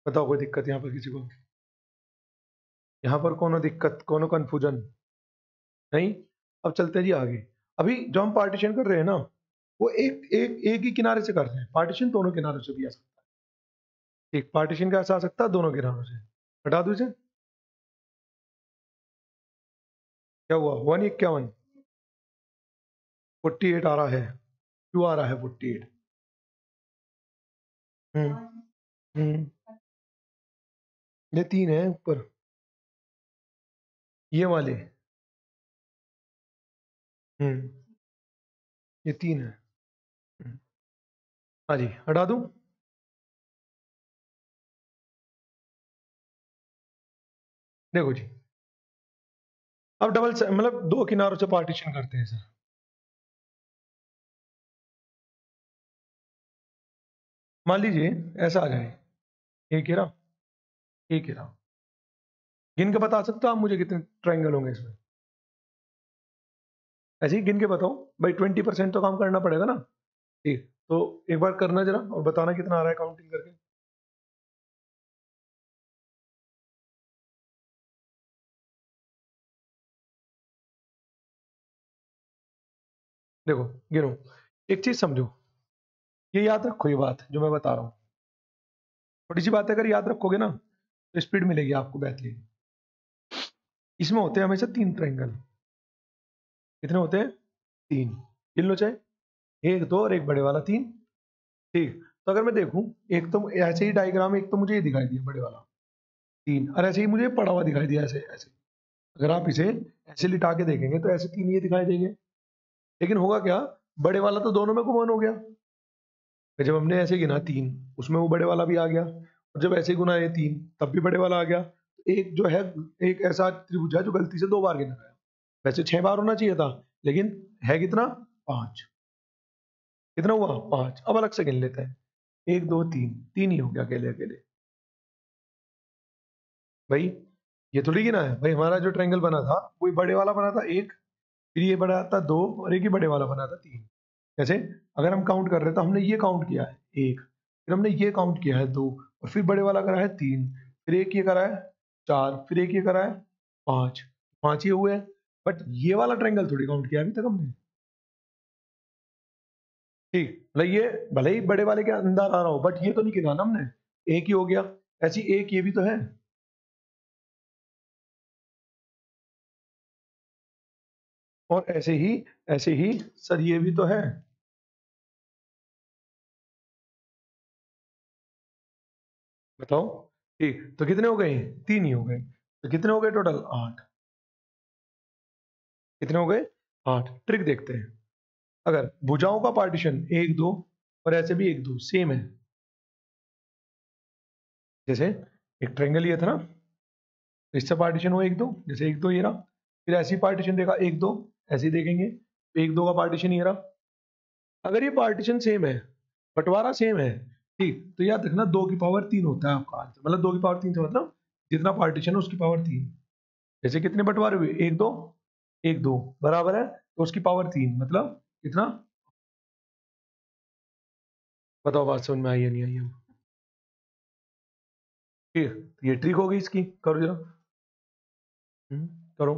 बताओ कोई दिक्कत यहाँ पर किसी को? यहाँ पर कोनो दिक्कत, कोनो कंफ्यूजन नहीं? अब चलते हैं जी आगे। अभी जो हम पार्टीशन कर रहे हैं ना, वो एक ही किनारे से कर रहे हैं। पार्टीशन दोनों किनारों से भी आ सकता है। एक पार्टीशन कैसे आ सकता है? दोनों किनारों से। हटा दो इसे। क्या हुआ? 151 48 आ रहा है। क्यों आ रहा है 48? हम्म हम्म ये 3 है ऊपर, ये वाले। हम्म ये 3 है। हम्म, हाँ जी, हटा दूं? देखो जी, अब डबल मतलब दो किनारों से पार्टीशन करते हैं सर। मान लीजिए ऐसा आ जाए, एक ही रहा, एक ही रहा। गिन के बता सकते हो आप मुझे कितने ट्रायंगल होंगे इसमें? ऐसे ही गिन के बताओ भाई, 20% तो काम करना पड़ेगा ना। ठीक, तो एक बार करना जरा और बताना कितना आ रहा है काउंटिंग करके। देखो, गिनो। एक चीज समझो, ये याद रखो, ये बात जो मैं बता रहा हूँ थोड़ी सी बात है, अगर याद रखोगे ना तो स्पीड मिलेगी आपको बेहतरीन। इसमें होते हैं हमेशा 3 ट्रायंगल। कितने होते हैं? 3। गिन लो चाहे, 1 2 और एक बड़े वाला 3। ठीक, तो अगर मैं देखूं, एक तो ऐसे ही डायग्राम, एक तो मुझे ये दिखाई दिया बड़े वाला 3, और ऐसे ही मुझे पड़ा हुआ दिखाई दिया ऐसे ऐसे। अगर आप इसे ऐसे लिटा के देखेंगे तो ऐसे 3 ये दिखाई देंगे। लेकिन होगा क्या, बड़े वाला तो दोनों में कॉमन हो गया। फिर जब हमने ऐसे गिना 3, उसमें वो बड़े वाला भी आ गया, और जब ऐसे गुना ये 3 तब भी बड़े वाला आ गया। तो एक जो है, एक ऐसा त्रिभुज है जो गलती से 2 बार गिना गया। वैसे 6 बार होना चाहिए था, लेकिन है कितना? 5। कितना हुआ? 5। अब अलग से गिन लेते हैं, 1 2 3, 3 ही हो गया अकेले अकेले। भाई ये थोड़ी गिना है भाई, हमारा जो ट्रायंगल बना था वही बड़े वाला बना था 1, फिर ये बड़ा था 2, और एक ही बड़े वाला बना था 3। जैसे अगर हम काउंट कर रहे हैं तो हमने ये काउंट किया है 1, फिर हमने ये काउंट किया है 2, और फिर बड़े वाला करा है 3, फिर एक ये करा है 4, फिर एक ये करा है 5। 5 ये हुए हैं। बट ये वाला ट्रायंगल थोड़ी काउंट किया अभी तक हमने। ठीक, मतलब ये भले ही बड़े वाले के अंदर आ रहा हो, बट ये तो नहीं गिना ना हमने। एक ही हो गया। ऐसी एक ये भी तो है। और ऐसे ही सर ये भी तो है। बताओ। ठीक, तो कितने हो गए? 3 ही हो गए। तो कितने हो गए टोटल? 8। कितने हो गए? 8। ट्रिक देखते हैं। अगर भुजाओं का पार्टीशन 1 2 और ऐसे भी 1 2 सेम है, जैसे एक ट्रायंगल ये था ना, तो इससे पार्टीशन हो 1 2, जैसे 1 2 ये रहा। फिर ऐसी पार्टीशन देखा 1 2, ऐसे ही देखेंगे 1 2 का पार्टीशन ये रहा। अगर ये पार्टीशन सेम है, बंटवारा सेम है, ठीक, तो याद रखना 2 की पावर 3 होता है आपका आंसर। मतलब 2 की पावर 3 से मतलब जितना पार्टीशन है उसकी पावर 3। जैसे कितने बंटवारे हुए? 1 2 1 2 बराबर है, तो उसकी पावर 3 मतलब कितना? बताओ बात समझ में आई है नहीं आई है? ठीक, ये ट्रिक होगी इसकी, करो जरा। करो।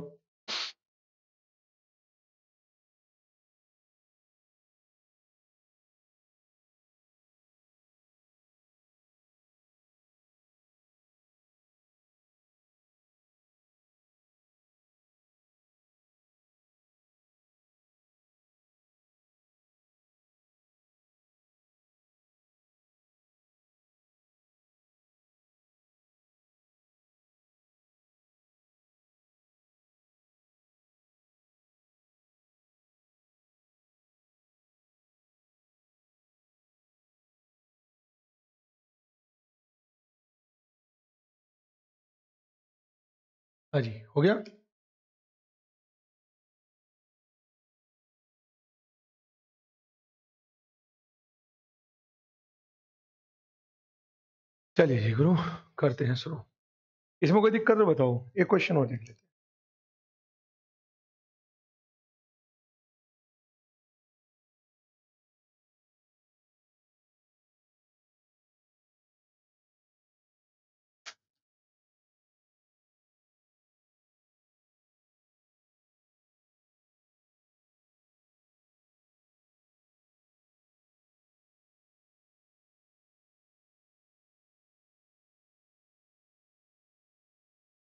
हाँ जी, हो गया। चलिए जी गुरु, करते हैं शुरू। इसमें कोई दिक्कत तो बताओ, एक क्वेश्चन और देख लेते हैं।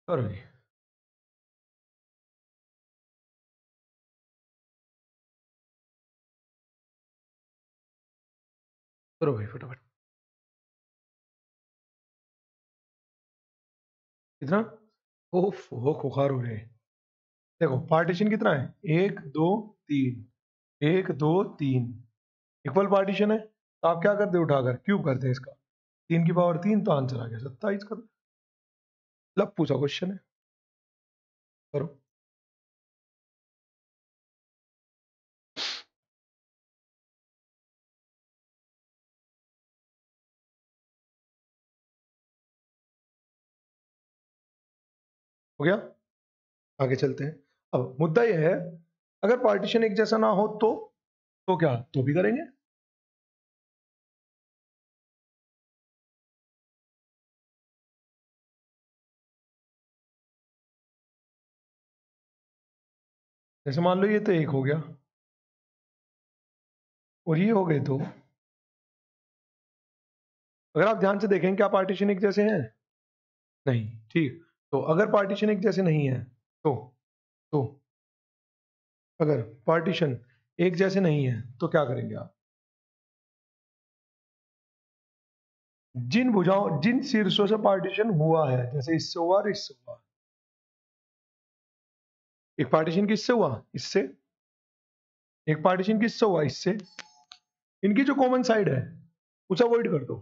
करो जी। करो भाई फटाफट। कितना? ओफ हो खुखार हो रहे हैं। देखो पार्टीशन कितना है, 1 2 3, 1 2 3 इक्वल पार्टीशन है, तो आप क्या करते हैं, उठाकर क्यूब करते हैं इसका, 3 की पावर 3, तो आंसर आ गया 27 का। लब पूछा क्वेश्चन है, करो। हो गया, आगे चलते हैं। अब मुद्दा यह है, अगर पार्टीशन एक जैसा ना हो तो क्या, तो भी करेंगे। जैसे मान लो ये तो एक हो गया और ये हो गए दो। अगर आप ध्यान से देखें, क्या पार्टीशन एक जैसे हैं? नहीं। ठीक, तो अगर पार्टीशन एक जैसे नहीं है तो अगर पार्टीशन एक जैसे नहीं है तो क्या करेंगे आप? जिन शीर्षों से पार्टीशन हुआ है, जैसे इससे हुआ और इससे हुआ, एक पार्टीशन किससे हुआ, इससे, एक पार्टीशन किससे हुआ, इससे, इनकी जो कॉमन साइड है उसे अवॉइड कर दो,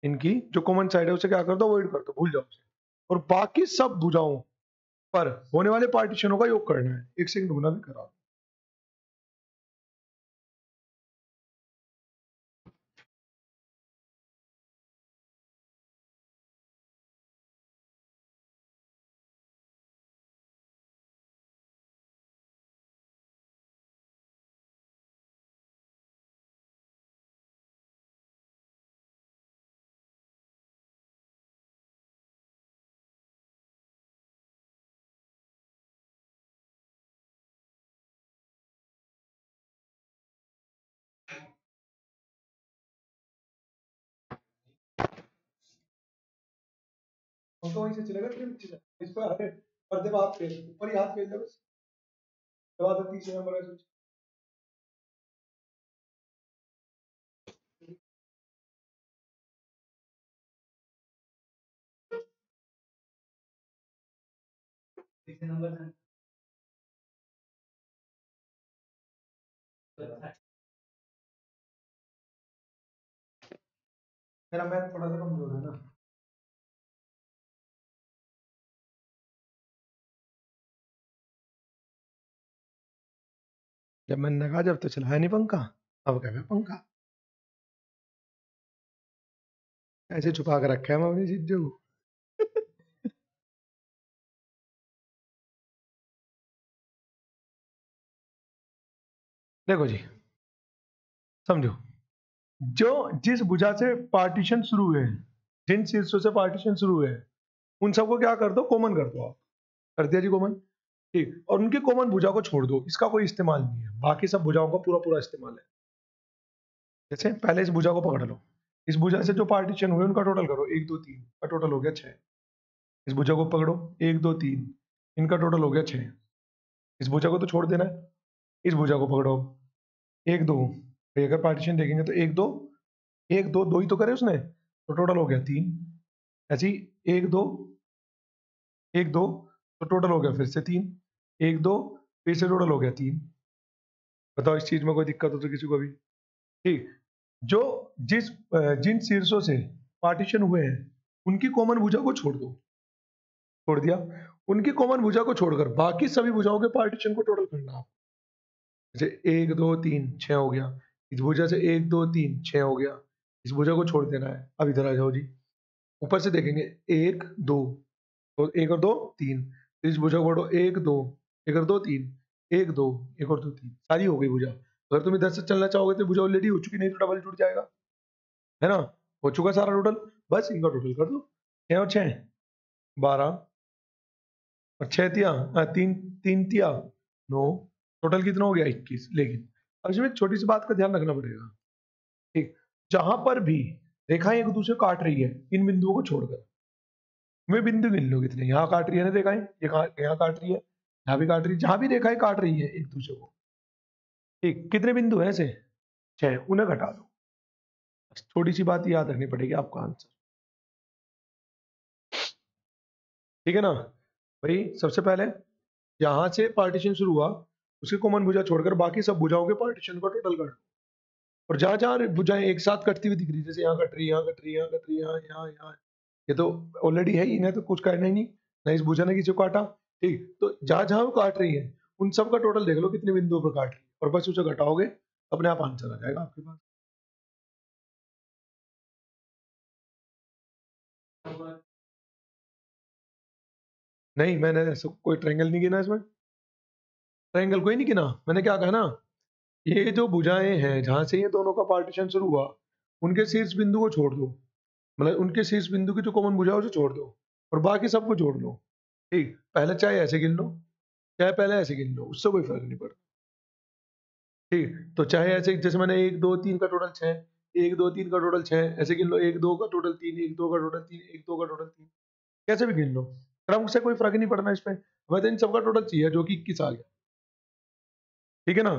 इनकी जो कॉमन साइड है उसे क्या कर दो, अवॉइड कर दो, भूल जाओ उसे। और बाकी सब भुजाओं पर होने वाले पार्टीशनों का योग करना है, एक से एक गुना भी करा। तो वहीं से चलेगा, फिर नीचे इस पर हटे पर्दे पे हाथ फेर, ऊपर ही हाथ फेर दे बस, दबा दो, तीसरे नंबर है। तीसरे नंबर है। मेरा मैथ थोड़ा सा कमजोर है ना। जब मैंने कहा, जब तो चलाया नहीं पंखा, अब क्या है पंखा, ऐसे छुपा के रखा है मैं अपनी चीजों को। देखो जी, समझो, जो जिस भुजा से पार्टीशन शुरू हुए हैं, जिन शीर्षों से पार्टीशन शुरू हुए हैं, उन सबको क्या कर दो, कॉमन कर दो आप। कर दिया जी कॉमन। ठीक, और उनकी कॉमन भुजा को छोड़ दो, इसका कोई इस्तेमाल नहीं है, बाकी सब भुजाओं का पूरा पूरा इस्तेमाल है। जैसे पहले इस भुजा को पकड़ लो, इस भुजा से जो पार्टीशन हुए उनका टोटल करो, 1 2 3 का टोटल हो गया 6। इस भुजा को पकड़ो, 1 2 3, इनका टोटल हो गया 6। इस भुजा को तो छोड़ देना है, इस भुजा को पकड़ो, 1 2, भाई अगर पार्टीशन देखेंगे तो 1 2 ही तो करे उसने, तो टोटल हो गया 3। ऐसे ही 1 2 तो टोटल हो गया फिर से 3, 1 2 फिर से टोटल हो गया 3। बताओ इस चीज में कोई दिक्कत हो तो किसी को भी? ठीक, जो जिन शीर्षों से पार्टीशन हुए हैं उनकी कॉमन भुजा को छोड़ दो, छोड़ दिया। उनकी कॉमन भुजा को छोड़कर बाकी सभी भुजाओं के पार्टीशन को टोटल करना आप। जैसे 1 2 3 6 हो गया, इस भुजा से 1 2 3 6 हो गया, इस भुजा को छोड़ देना है। अब इधर आ जाओ जी, ऊपर से देखेंगे 1 2, तो 1 और 2 3, इस भुजा को पढ़ो 1 2, 1 और 2 3, 1 2, 1 और 2 3, सारी हो गई भुजा। अगर तुम इधर से चलना चाहोगे तो भुजा ऑलरेडी हो चुकी, नहीं तो डबल जुड़ जाएगा, है ना। हो चुका सारा टोटल, बस इनका टोटल कर दो। 6 और 6 12, और 6 तिया 3 3 तिया 9, टोटल कितना हो गया 21। लेकिन अब इसमें एक छोटी सी बात का ध्यान रखना पड़ेगा, ठीक। जहां पर भी रेखाएं एक दूसरे को काट रही है, इन बिंदुओं को छोड़कर मैं बिंदु गिन लो कितने, यहाँ काट रही है ना रेखाएं, यहाँ काट रही है, यहाँ भी काट रही है, जहां भी रेखाएं काट रही है एक दूसरे को, ठीक, कितने बिंदु है ऐसे 6, उन्हें घटा दो। थोड़ी सी बात याद रखनी पड़ेगी आपका आंसर, ठीक है ना भाई। सबसे पहले यहां से पार्टीशन शुरू हुआ, उसकी कॉमन भुजा छोड़कर बाकी सब भुजाओं के पार्टीशन को टोटल कर लो, और जहां जहां भुजाएं एक साथ कटती हुई दिख रही है, जैसे यहाँ कट रही है, यहाँ कट रही है, यहाँ कट रही है, यहाँ यहाँ यहाँ, ये तो ऑलरेडी है ही, इन्हें तो कुछ करना ही नहीं, ना इस भुजा ने किसी को काटा, ठीक। तो जहां जहां वो काट रही है उन सब का टोटल देख लो कितने बिंदुओं पर काट रही है, और बस उसे घटाओगे, अपने आप आंसर आ जाएगा आपके पास। नहीं, मैंने ऐसा कोई ट्रायंगल नहीं गिना इसमें, ट्रायंगल कोई नहीं गिना। मैंने क्या कहा ना, ये जो भुजाएं हैं जहां से ये दोनों का पार्टीशन शुरू हुआ, उनके शीर्ष बिंदु को छोड़ दो, मतलब उनके शीर्ष बिंदु की जो कॉमन भुजा है उसे छोड़ दो, और बाकी सबको जोड़ लो, ठीक। पहले चाहे ऐसे गिन लो, चाहे पहले ऐसे गिन लो, उससे कोई फर्क नहीं पड़ता, ठीक। तो चाहे ऐसे, जैसे मैंने 1 2 3 का टोटल 6, 1 2 3 का टोटल 6, ऐसे गिन लो, 1 2 का टोटल 3, 1 2 का टोटल 3, 1 2 का टोटल 3, कैसे भी गिन लो, क्रम से कोई फर्क नहीं पड़ना इस पे, हमें तो इन सबका टोटल चाहिए जो कि 21 आ गया, ठीक है ना।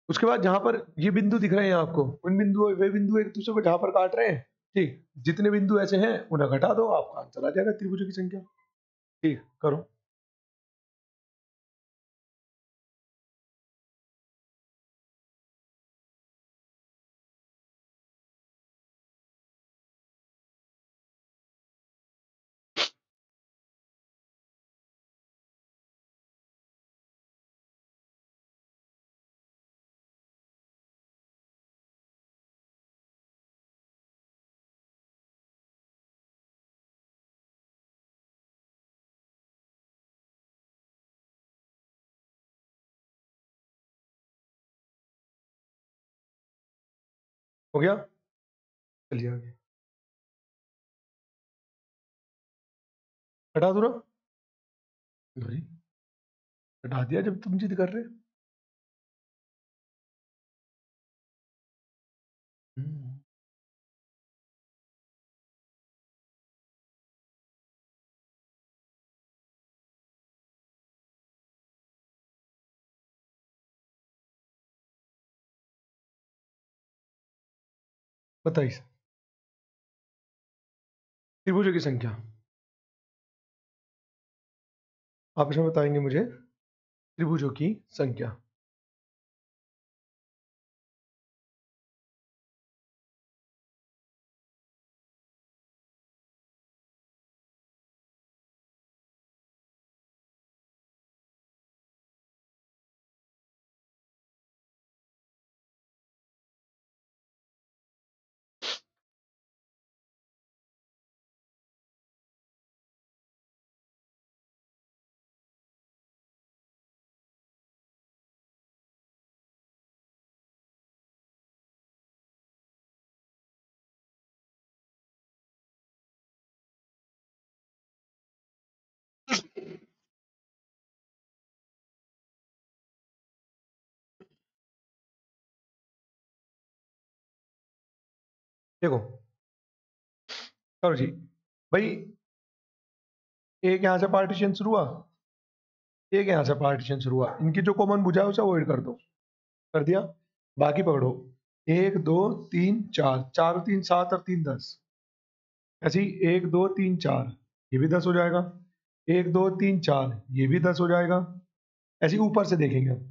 उसके बाद जहां पर ये बिंदु दिख रहे हैं आपको, उन बिंदु वे बिंदु एक दूसरे को जहां पर काट रहे हैं, ठीक, जितने बिंदु ऐसे हैं उन्हें घटा दो, आपका आंसर आ जाएगा त्रिभुजों की संख्या, ठीक। करो। हो गया, चलिए आगे। हटा दो ना, लो जी, हटा दिया जब तुम जिद कर रहे। हम्म, बताइए, त्रिभुजों की संख्या आप इसमें बताएंगे मुझे, त्रिभुजों की संख्या। देखो, करो जी भाई, एक यहाँ से पार्टीशन शुरू हुआ, एक यहाँ से पार्टीशन शुरू हुआ, इनकी जो कॉमन भुजा है उसे अवॉइड कर दो, कर दिया। बाकी पकड़ो, 1 2 3 4, 4 और 3 7 और 3 10, ऐसे ही 1 2 3 4, ये भी 10 हो जाएगा, 1 2 3 4, ये भी 10 हो जाएगा। ऐसे ही ऊपर से देखेंगे हम,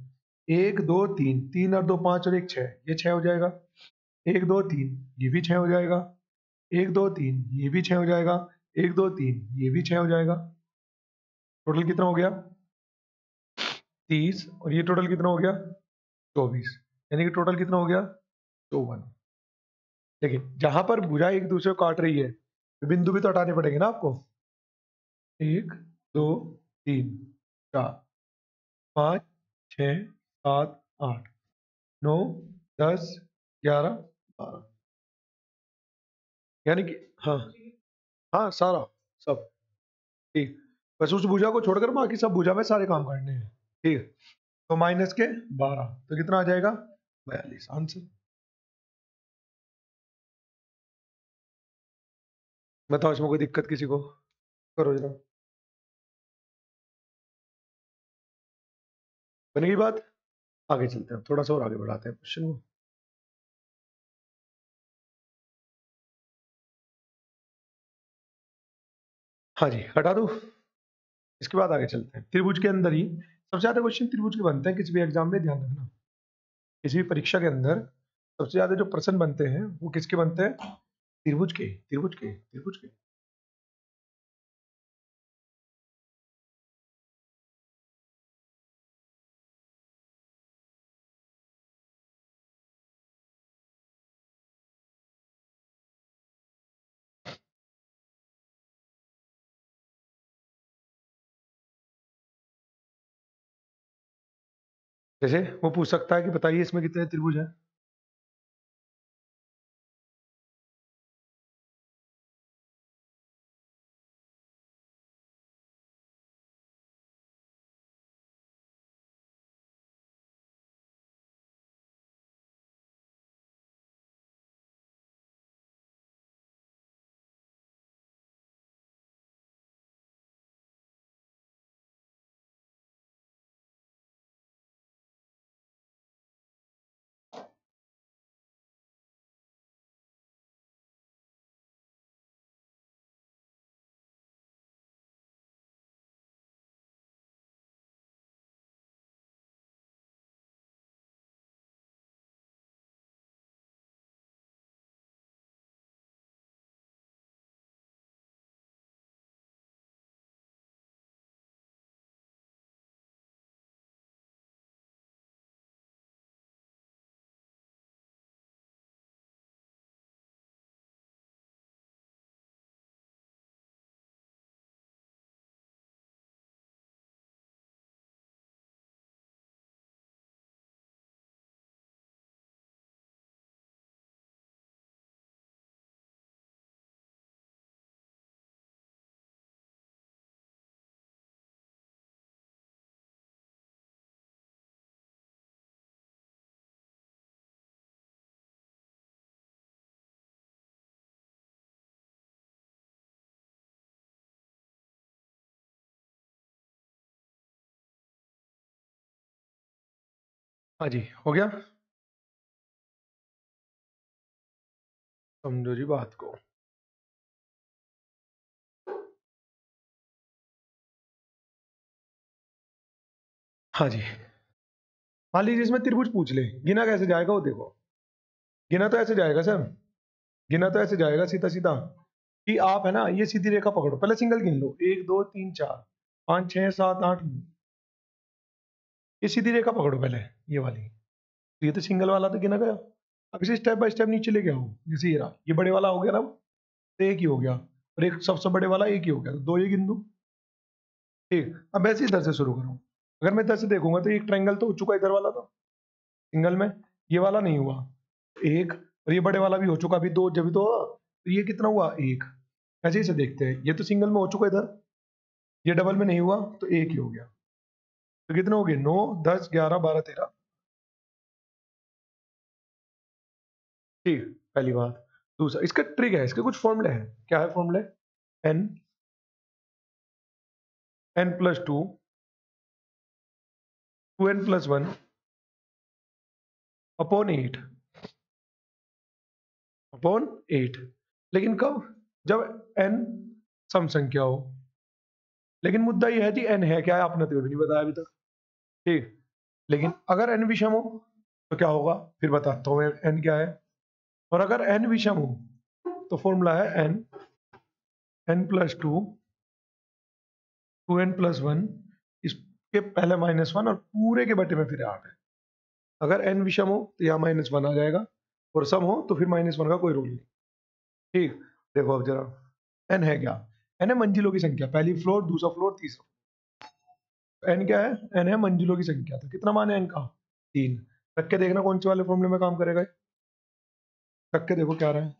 1 2 3, 3 और 2 5 और 1 6, ये 6 हो जाएगा, 1 2 3, ये भी 6 हो जाएगा, 1 2 3, ये भी 6 हो जाएगा, 1 2 3, ये भी 6 हो जाएगा, टोटल कितना हो गया 30, और ये टोटल कितना हो गया 24, यानी कि टोटल कितना हो गया 54। देखिए जहां पर भुजा एक दूसरे को काट रही है तो बिंदु भी तो हटाने पड़ेंगे ना आपको। 1 2 3 4 5 6 7 8 9 10 11 12, यानी कि हाँ हाँ सारा सब ठीक। बस उस भुजा को छोड़कर बाकी सब भुजा में सारे काम करने हैं। ठीक, तो माइनस के 12 तो कितना आ जाएगा 42 आंसर। बताओ इसमें कोई दिक्कत किसी को? करो जरा, बनेगी बात। आगे चलते हैं, थोड़ा सा और आगे बढ़ाते हैं क्वेश्चन को। हाँ जी हटा दो, इसके बाद आगे चलते हैं। त्रिभुज के अंदर ही सबसे ज्यादा क्वेश्चन त्रिभुज के बनते हैं किसी भी एग्जाम में, ध्यान रखना। किसी भी परीक्षा के अंदर सबसे ज्यादा जो प्रश्न बनते हैं वो किसके बनते हैं? त्रिभुज के, त्रिभुज के, त्रिभुज के। जैसे वो पूछ सकता है कि बताइए इसमें कितने त्रिभुज हैं। हाँ जी हो गया, समझो जी बात को। हाँ जी, मान लीजिए इसमें त्रिभुज पूछ ले, गिना कैसे जाएगा वो देखो। गिना तो ऐसे जाएगा सर, गिना तो ऐसे जाएगा सीधा सीधा कि आप है ना ये सीधी रेखा पकड़ो, पहले सिंगल गिन लो, 1 2 3 4 5 6 7 8, ये सीधी रेखा पकड़ो पहले, ये वाली। तो ये तो सिंगल वाला तो गिना गया। अब इसे स्टेप बाय स्टेप नीचे लेके आओ, जैसे ये रहा, ये बड़े वाला हो गया ना, तो एक ही हो गया, और एक सबसे बड़े वाला एक ही हो गया, तो दो ये गिन दो। ठीक, अब ऐसे इधर से शुरू करूँ। अगर मैं इधर से देखूंगा तो एक ट्रायंगल तो हो चुका इधर वाला, तो सिंगल में ये वाला नहीं हुआ एक, और ये बड़े वाला भी हो चुका, अभी दो जब तो हुआ, तो ये कितना हुआ एक। ऐसे ही से देखते हैं, ये तो सिंगल में हो चुका इधर, ये डबल में नहीं हुआ तो एक ही हो गया। तो कितने हो गए 9 10 11 12 13। ठीक, पहली बात। दूसरा इसका ट्रिक है, इसके कुछ फॉर्मूले हैं। क्या है फॉर्मूले? N, n plus two, 2n plus 1 upon 8, upon 8। लेकिन कब? जब n सम संख्या हो। लेकिन मुद्दा यह है कि n है क्या है आपने तो भी नहीं बताया अभी तक। ठीक, लेकिन अगर n विषम हो तो क्या होगा, फिर बताता हूँ n क्या है। और अगर n विषम हो तो फॉर्मूला है n, n plus two 2n+1, इसके पहले -1 और पूरे के बटे में फिर 8 है। अगर n विषम हो तो यहाँ -1 आ जाएगा और सम हो तो फिर -1 का कोई रोल नहीं। ठीक, देखो अब जरा n है क्या? n है मंजिलों की संख्या, पहली फ्लोर, दूसरा फ्लोर, तीसरा। n क्या है? n है मंजिलों की संख्या। तो कितना मान है n का? 3। रख के देखना कौन से वाले फॉर्मूले में काम करेगा। रख के देखो क्या रहा है।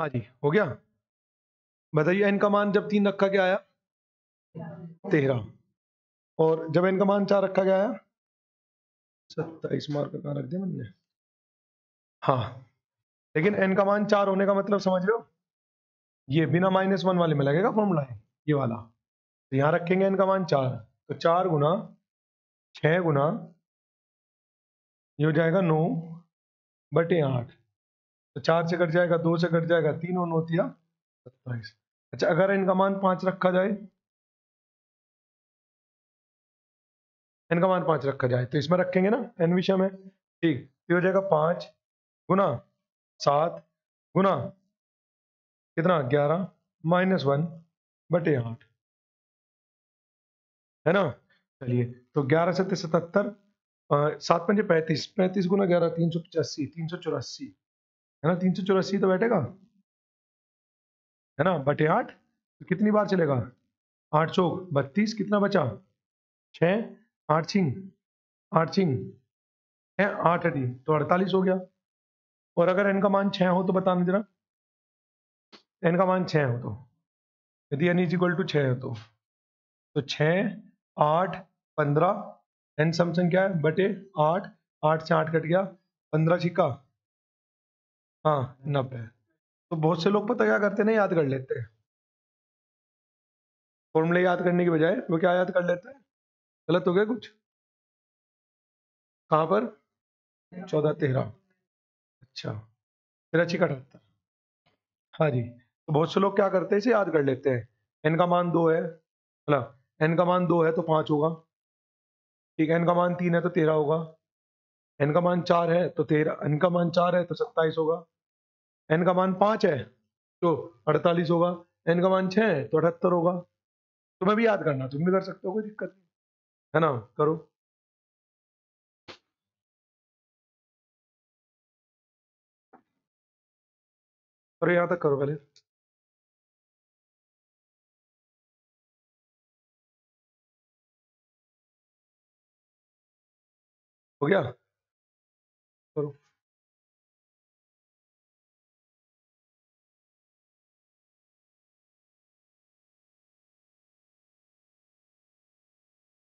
हाँ जी, हो गया। बताइए n का मान जब 3 रखा गया आया 13, और जब n का मान 4 रखा गया आया 27। मार्क कहाँ रख दिया मैंने? हाँ, लेकिन n का मान 4 होने का मतलब समझ रहे हो, ये बिना -1 वाले में लगेगा फॉर्मूला है ये वाला। तो यहाँ रखेंगे n का मान 4, तो 4 गुना 6 गुना ये हो जाएगा 9/8। तो 4 से कट जाएगा, 2 से कट जाएगा, 3 और 9 दिया 27। अच्छा, अगर n का मान 5 रखा जाए, n का मान 5 रखा जाए तो इसमें रखेंगे ना, n विषम है। ठीक, ये हो जाएगा 5 गुना 7 गुना कितना 11 -1/8, है ना। चलिए, तो 11 से 77, 7 पंजे 35, 35 गुना 11 385, 384, है ना। 384 तो बैठेगा, है ना, बटे 8। तो कितनी बार चलेगा? 8 चौक 32, कितना बचा 6, 8 छिंग 8 छिंग है 8 अड़ी, तो 48 हो गया। और अगर n का मान 6 हो तो बताना जरा, n का मान 6 हो तो, यदि n इज इक्वल टू 6 हो तो 6 8 15, n सम संख्या है, बटे 8, 8 से 8 कट गया, 15 छिक्का हाँ 90। तो बहुत से लोग पता क्या करते हैं ना, याद कर लेते हैं फॉर्मूले याद करने की बजाय, वो क्या याद कर लेते हैं, गलत हो गया कुछ। कहाँ पर? 14 13। अच्छा, 83 का 78। हाँ जी, तो बहुत से लोग क्या करते हैं, इसे याद कर लेते हैं। एन का मान 2 है, मतलब एन का मान 2 है तो 5 होगा। ठीक है, एन का मान 3 है तो 13 होगा। एन का मान 4 है तो 13, एन का मान 4 है तो 27 होगा। एन का मान 5 है तो 48 होगा। एन का मान 6 है तो 78 होगा। तुम्हें भी याद करना, तुम भी कर सकते हो, कोई दिक्कत नहीं है ना, करो। करो, यहाँ तक करो पहले। हो गया, करो।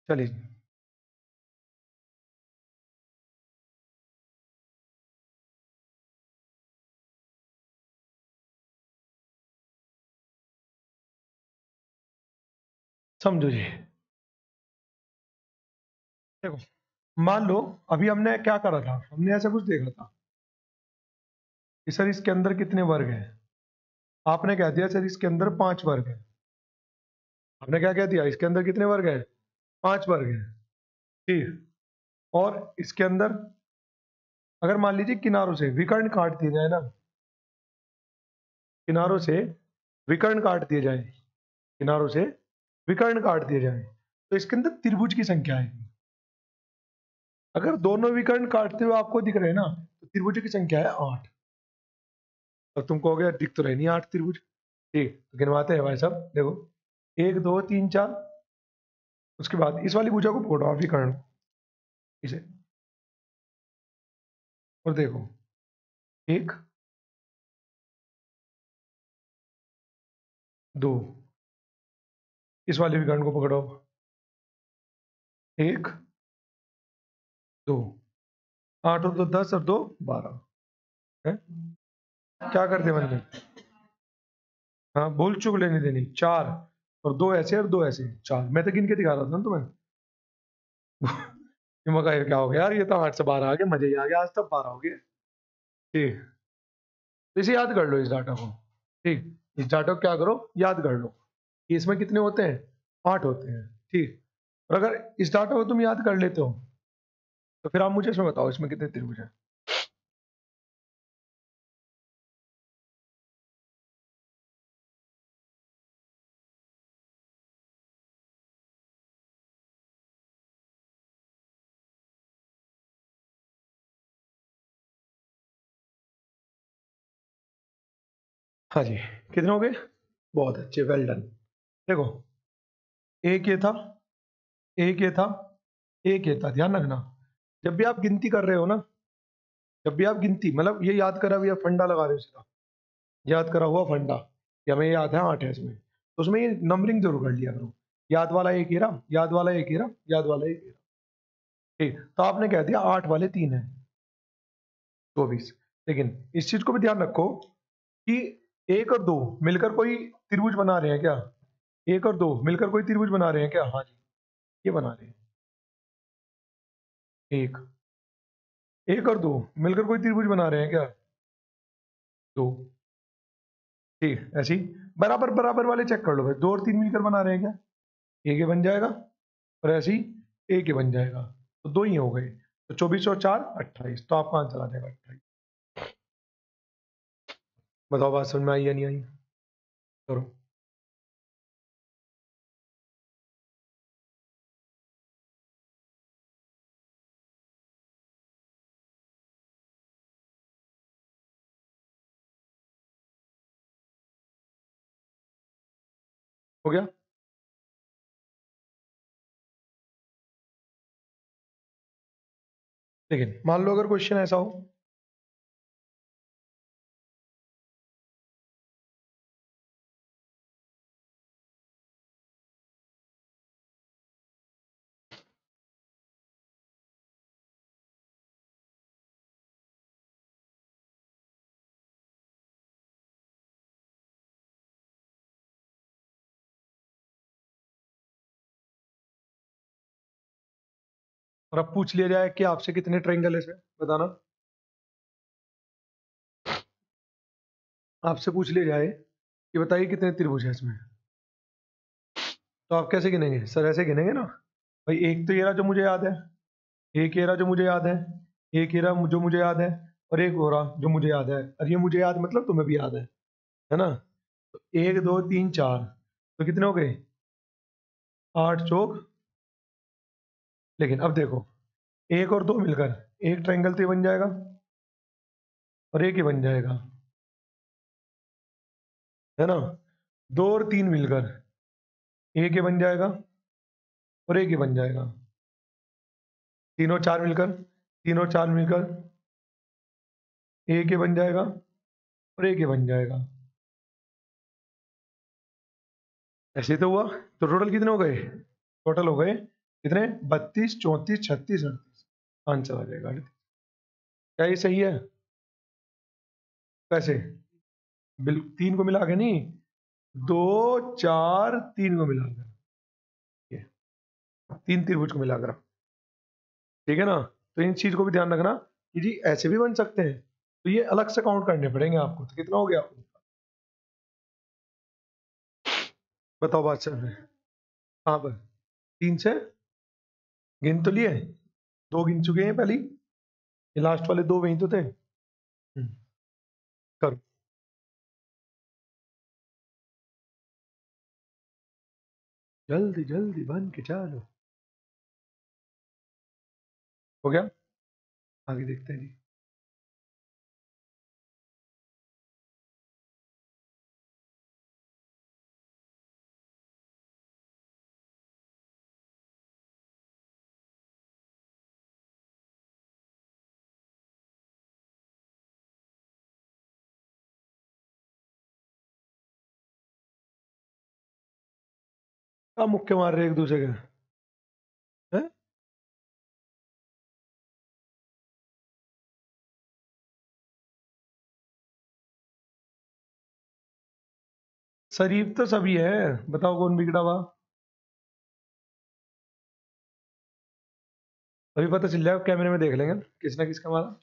चलिए, समझो जी। देखो, मान लो अभी हमने क्या करा था, हमने ऐसा कुछ देखा था कि सर इसके अंदर कितने वर्ग हैं। आपने कह दिया सर इसके अंदर 5 वर्ग हैं। आपने क्या कह दिया, इसके अंदर कितने वर्ग हैं? 5 वर्ग हैं। ठीक। और इसके अंदर अगर मान लीजिए किनारों से विकर्ण काट दिए जाए ना, किनारों से विकर्ण काट दिए जाए, किनारों से विकर्ण काट दिए जाए, तो इसके अंदर त्रिभुज की संख्या आएगी। अगर दोनों विकर्ण काटते हुए आपको दिख रहे हैं ना, तो त्रिभुज की संख्या है 8। और तुम कहोगे दिख तो रहे नहीं 8 त्रिभुज। ठीक, तो गिनवाते हैं भाई साहब, देखो 1 2 3 4। उसके बाद इस वाली भुजा को पकड़ो आप, विकर्ण इसे, और देखो 1 2। इस वाले विकर्ण को पकड़ो, 1 2। 8 और 2 10 और 2 12 है। क्या करते मन में? हाँ, भूल चूक लेनी देनी, 4 और 2 ऐसे और 2 ऐसे, 4। मैं तो गिन के दिखा रहा था ना तुम्हें। ये मगा, ये क्या हो गया यार, ये तो 8 से 12 आ गए, मजे ही आ गया, आज तक 12 हो गए। ठीक, तो इसे याद कर लो, इस डाटा को। ठीक, इस डाटा को क्या करो, याद कर लो कि इसमें कितने होते हैं, 8 होते हैं। ठीक, और अगर इस डाटा को तुम याद कर लेते हो, तो फिर आप मुझे इसमें बताओ इसमें कितने त्रिभुज हैं। हाँ जी, कितने हो गए? बहुत अच्छे, वेल डन। देखो, एक ये था, एक ये था, एक ये था, ध्यान रखना। जब भी आप गिनती कर रहे हो ना, जब भी आप गिनती, मतलब ये याद करा हुआ फंडा लगा रहे हो सीधा, याद करा हुआ फंडा कि हमें याद है 8 है इसमें, तो उसमें ये नंबरिंग जरूर कर लिया करो। याद वाला एक ही रहा, याद वाला एक ही रहा, याद वाला एक ही रहा। ठीक, तो आपने कह दिया 8 वाले 3 है, 24। लेकिन इस चीज को भी ध्यान रखो कि 1 और 2 मिलकर कोई त्रिभुज बना रहे हैं क्या? 1 और 2 मिलकर कोई त्रिभुज बना रहे हैं क्या? हाँ जी, ये बना रहे हैं। एक, 1 और 2 मिलकर कोई त्रिभुज बना रहे हैं क्या? 2। ठीक, ऐसे ही बराबर बराबर वाले चेक कर लो भाई, 2 और 3 मिलकर बना रहे हैं क्या? एक ही बन जाएगा, और ऐसे ही एक ही बन जाएगा, तो 2 ही हो गए। तो 24 और 4 28, तो आपका आंसर आ जाएगा 28। बताओ बात समझ में आई या नहीं आई? करो। हो गया? लेकिन मान लो अगर क्वेश्चन ऐसा हो, और अब पूछ लिया जाए कि आपसे कितने ट्रायंगल है इसमें, बताना। आपसे पूछ लिया जाए कि बताइए कितने त्रिभुज है इसमें, तो आप कैसे गिनेंगे? सर ऐसे गिनेंगे ना भाई, एक तो ये रहा जो मुझे याद है, एक ये रहा जो मुझे याद है, एक ये रहा जो मुझे याद है, और एक हो रहा जो मुझे याद है, और ये मुझे याद मतलब तुम्हें भी याद है ना? तो एक दो तीन चार, तो कितने हो गए? 8 चौक। लेकिन अब देखो, एक और दो मिलकर एक ट्रायंगल तो ये बन जाएगा, और एक ही बन जाएगा, है ना? दो और तीन मिलकर एक ही बन जाएगा, और एक ही बन जाएगा। तीन और चार मिलकर, तीन और चार मिलकर एक ही बन जाएगा, और एक ही बन जाएगा। ऐसे तो हुआ। तो टोटल कितने हो गए? टोटल हो गए कितने? 32, 34, 36, 38। आंसर आ जाएगा। क्या ये सही है? कैसे? बिल्कुल, तीन को मिला के नहीं, दो चार तीन को मिलाकर, ये तीन त्रिभुज को मिलाकर, ठीक है ना? तो इन चीज को भी ध्यान रखना कि जी ऐसे भी बन सकते हैं, तो ये अलग से काउंट करने पड़ेंगे आपको। तो कितना हो गया? बताओ बात चल रही है। हाँ पर तीन से गिन तो लिए, दो गिन चुके हैं पहली, ये लास्ट वाले दो वहीं तो थे। करो। जल्दी जल्दी बन के चलो। हो गया? आगे देखते हैं जी। अब मुक्के मार रहे हैं एक दूसरे के, हैं? शरीफ तो सभी है, बताओ कौन बिगड़ा हुआ? अभी पता चल जाएगा, कैमरे में देख लेंगे किसने किसका मारा।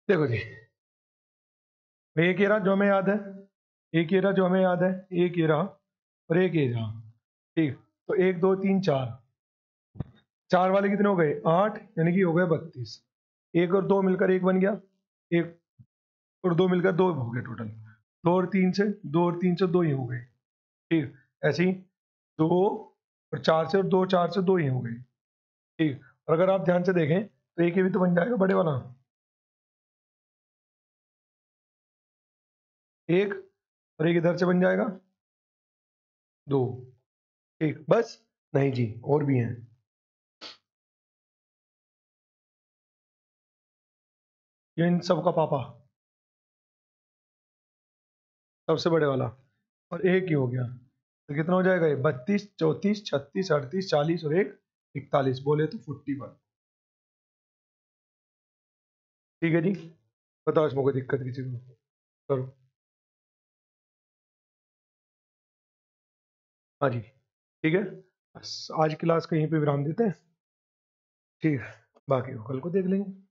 देखो जी, एक ये रहा जो हमें याद है, एक ये रहा जो हमें याद है, एक ये रहा, और एक ये रहा। ठीक, तो एक दो तीन चार, चार वाले कितने हो गए? 8, यानी कि हो गए 32। एक और दो मिलकर एक बन गया, एक और दो मिलकर दो हो गए टोटल। दो और तीन से, दो और तीन से दो ही हो गए। ठीक, ऐसे ही दो और चार से, और दो चार से दो ही हो गए। ठीक, और अगर आप ध्यान से देखें तो एक ये भी तो बन जाएगा बड़े वाला, एक, और एक इधर से बन जाएगा, दो। ठीक, बस? नहीं जी, और भी हैं। ये इन सबका पापा, सबसे बड़े वाला, और एक ही हो गया। तो कितना हो जाएगा ये? 32, 34, 36, 38, 40 और एक 41, बोले तो 41। ठीक है जी, बताओ इसमें कोई दिक्कत किसी को? करो। हाँ जी, ठीक है। बस आज क्लास कहीं पे विराम देते हैं। ठीक है, बाकी को कल को देख लेंगे।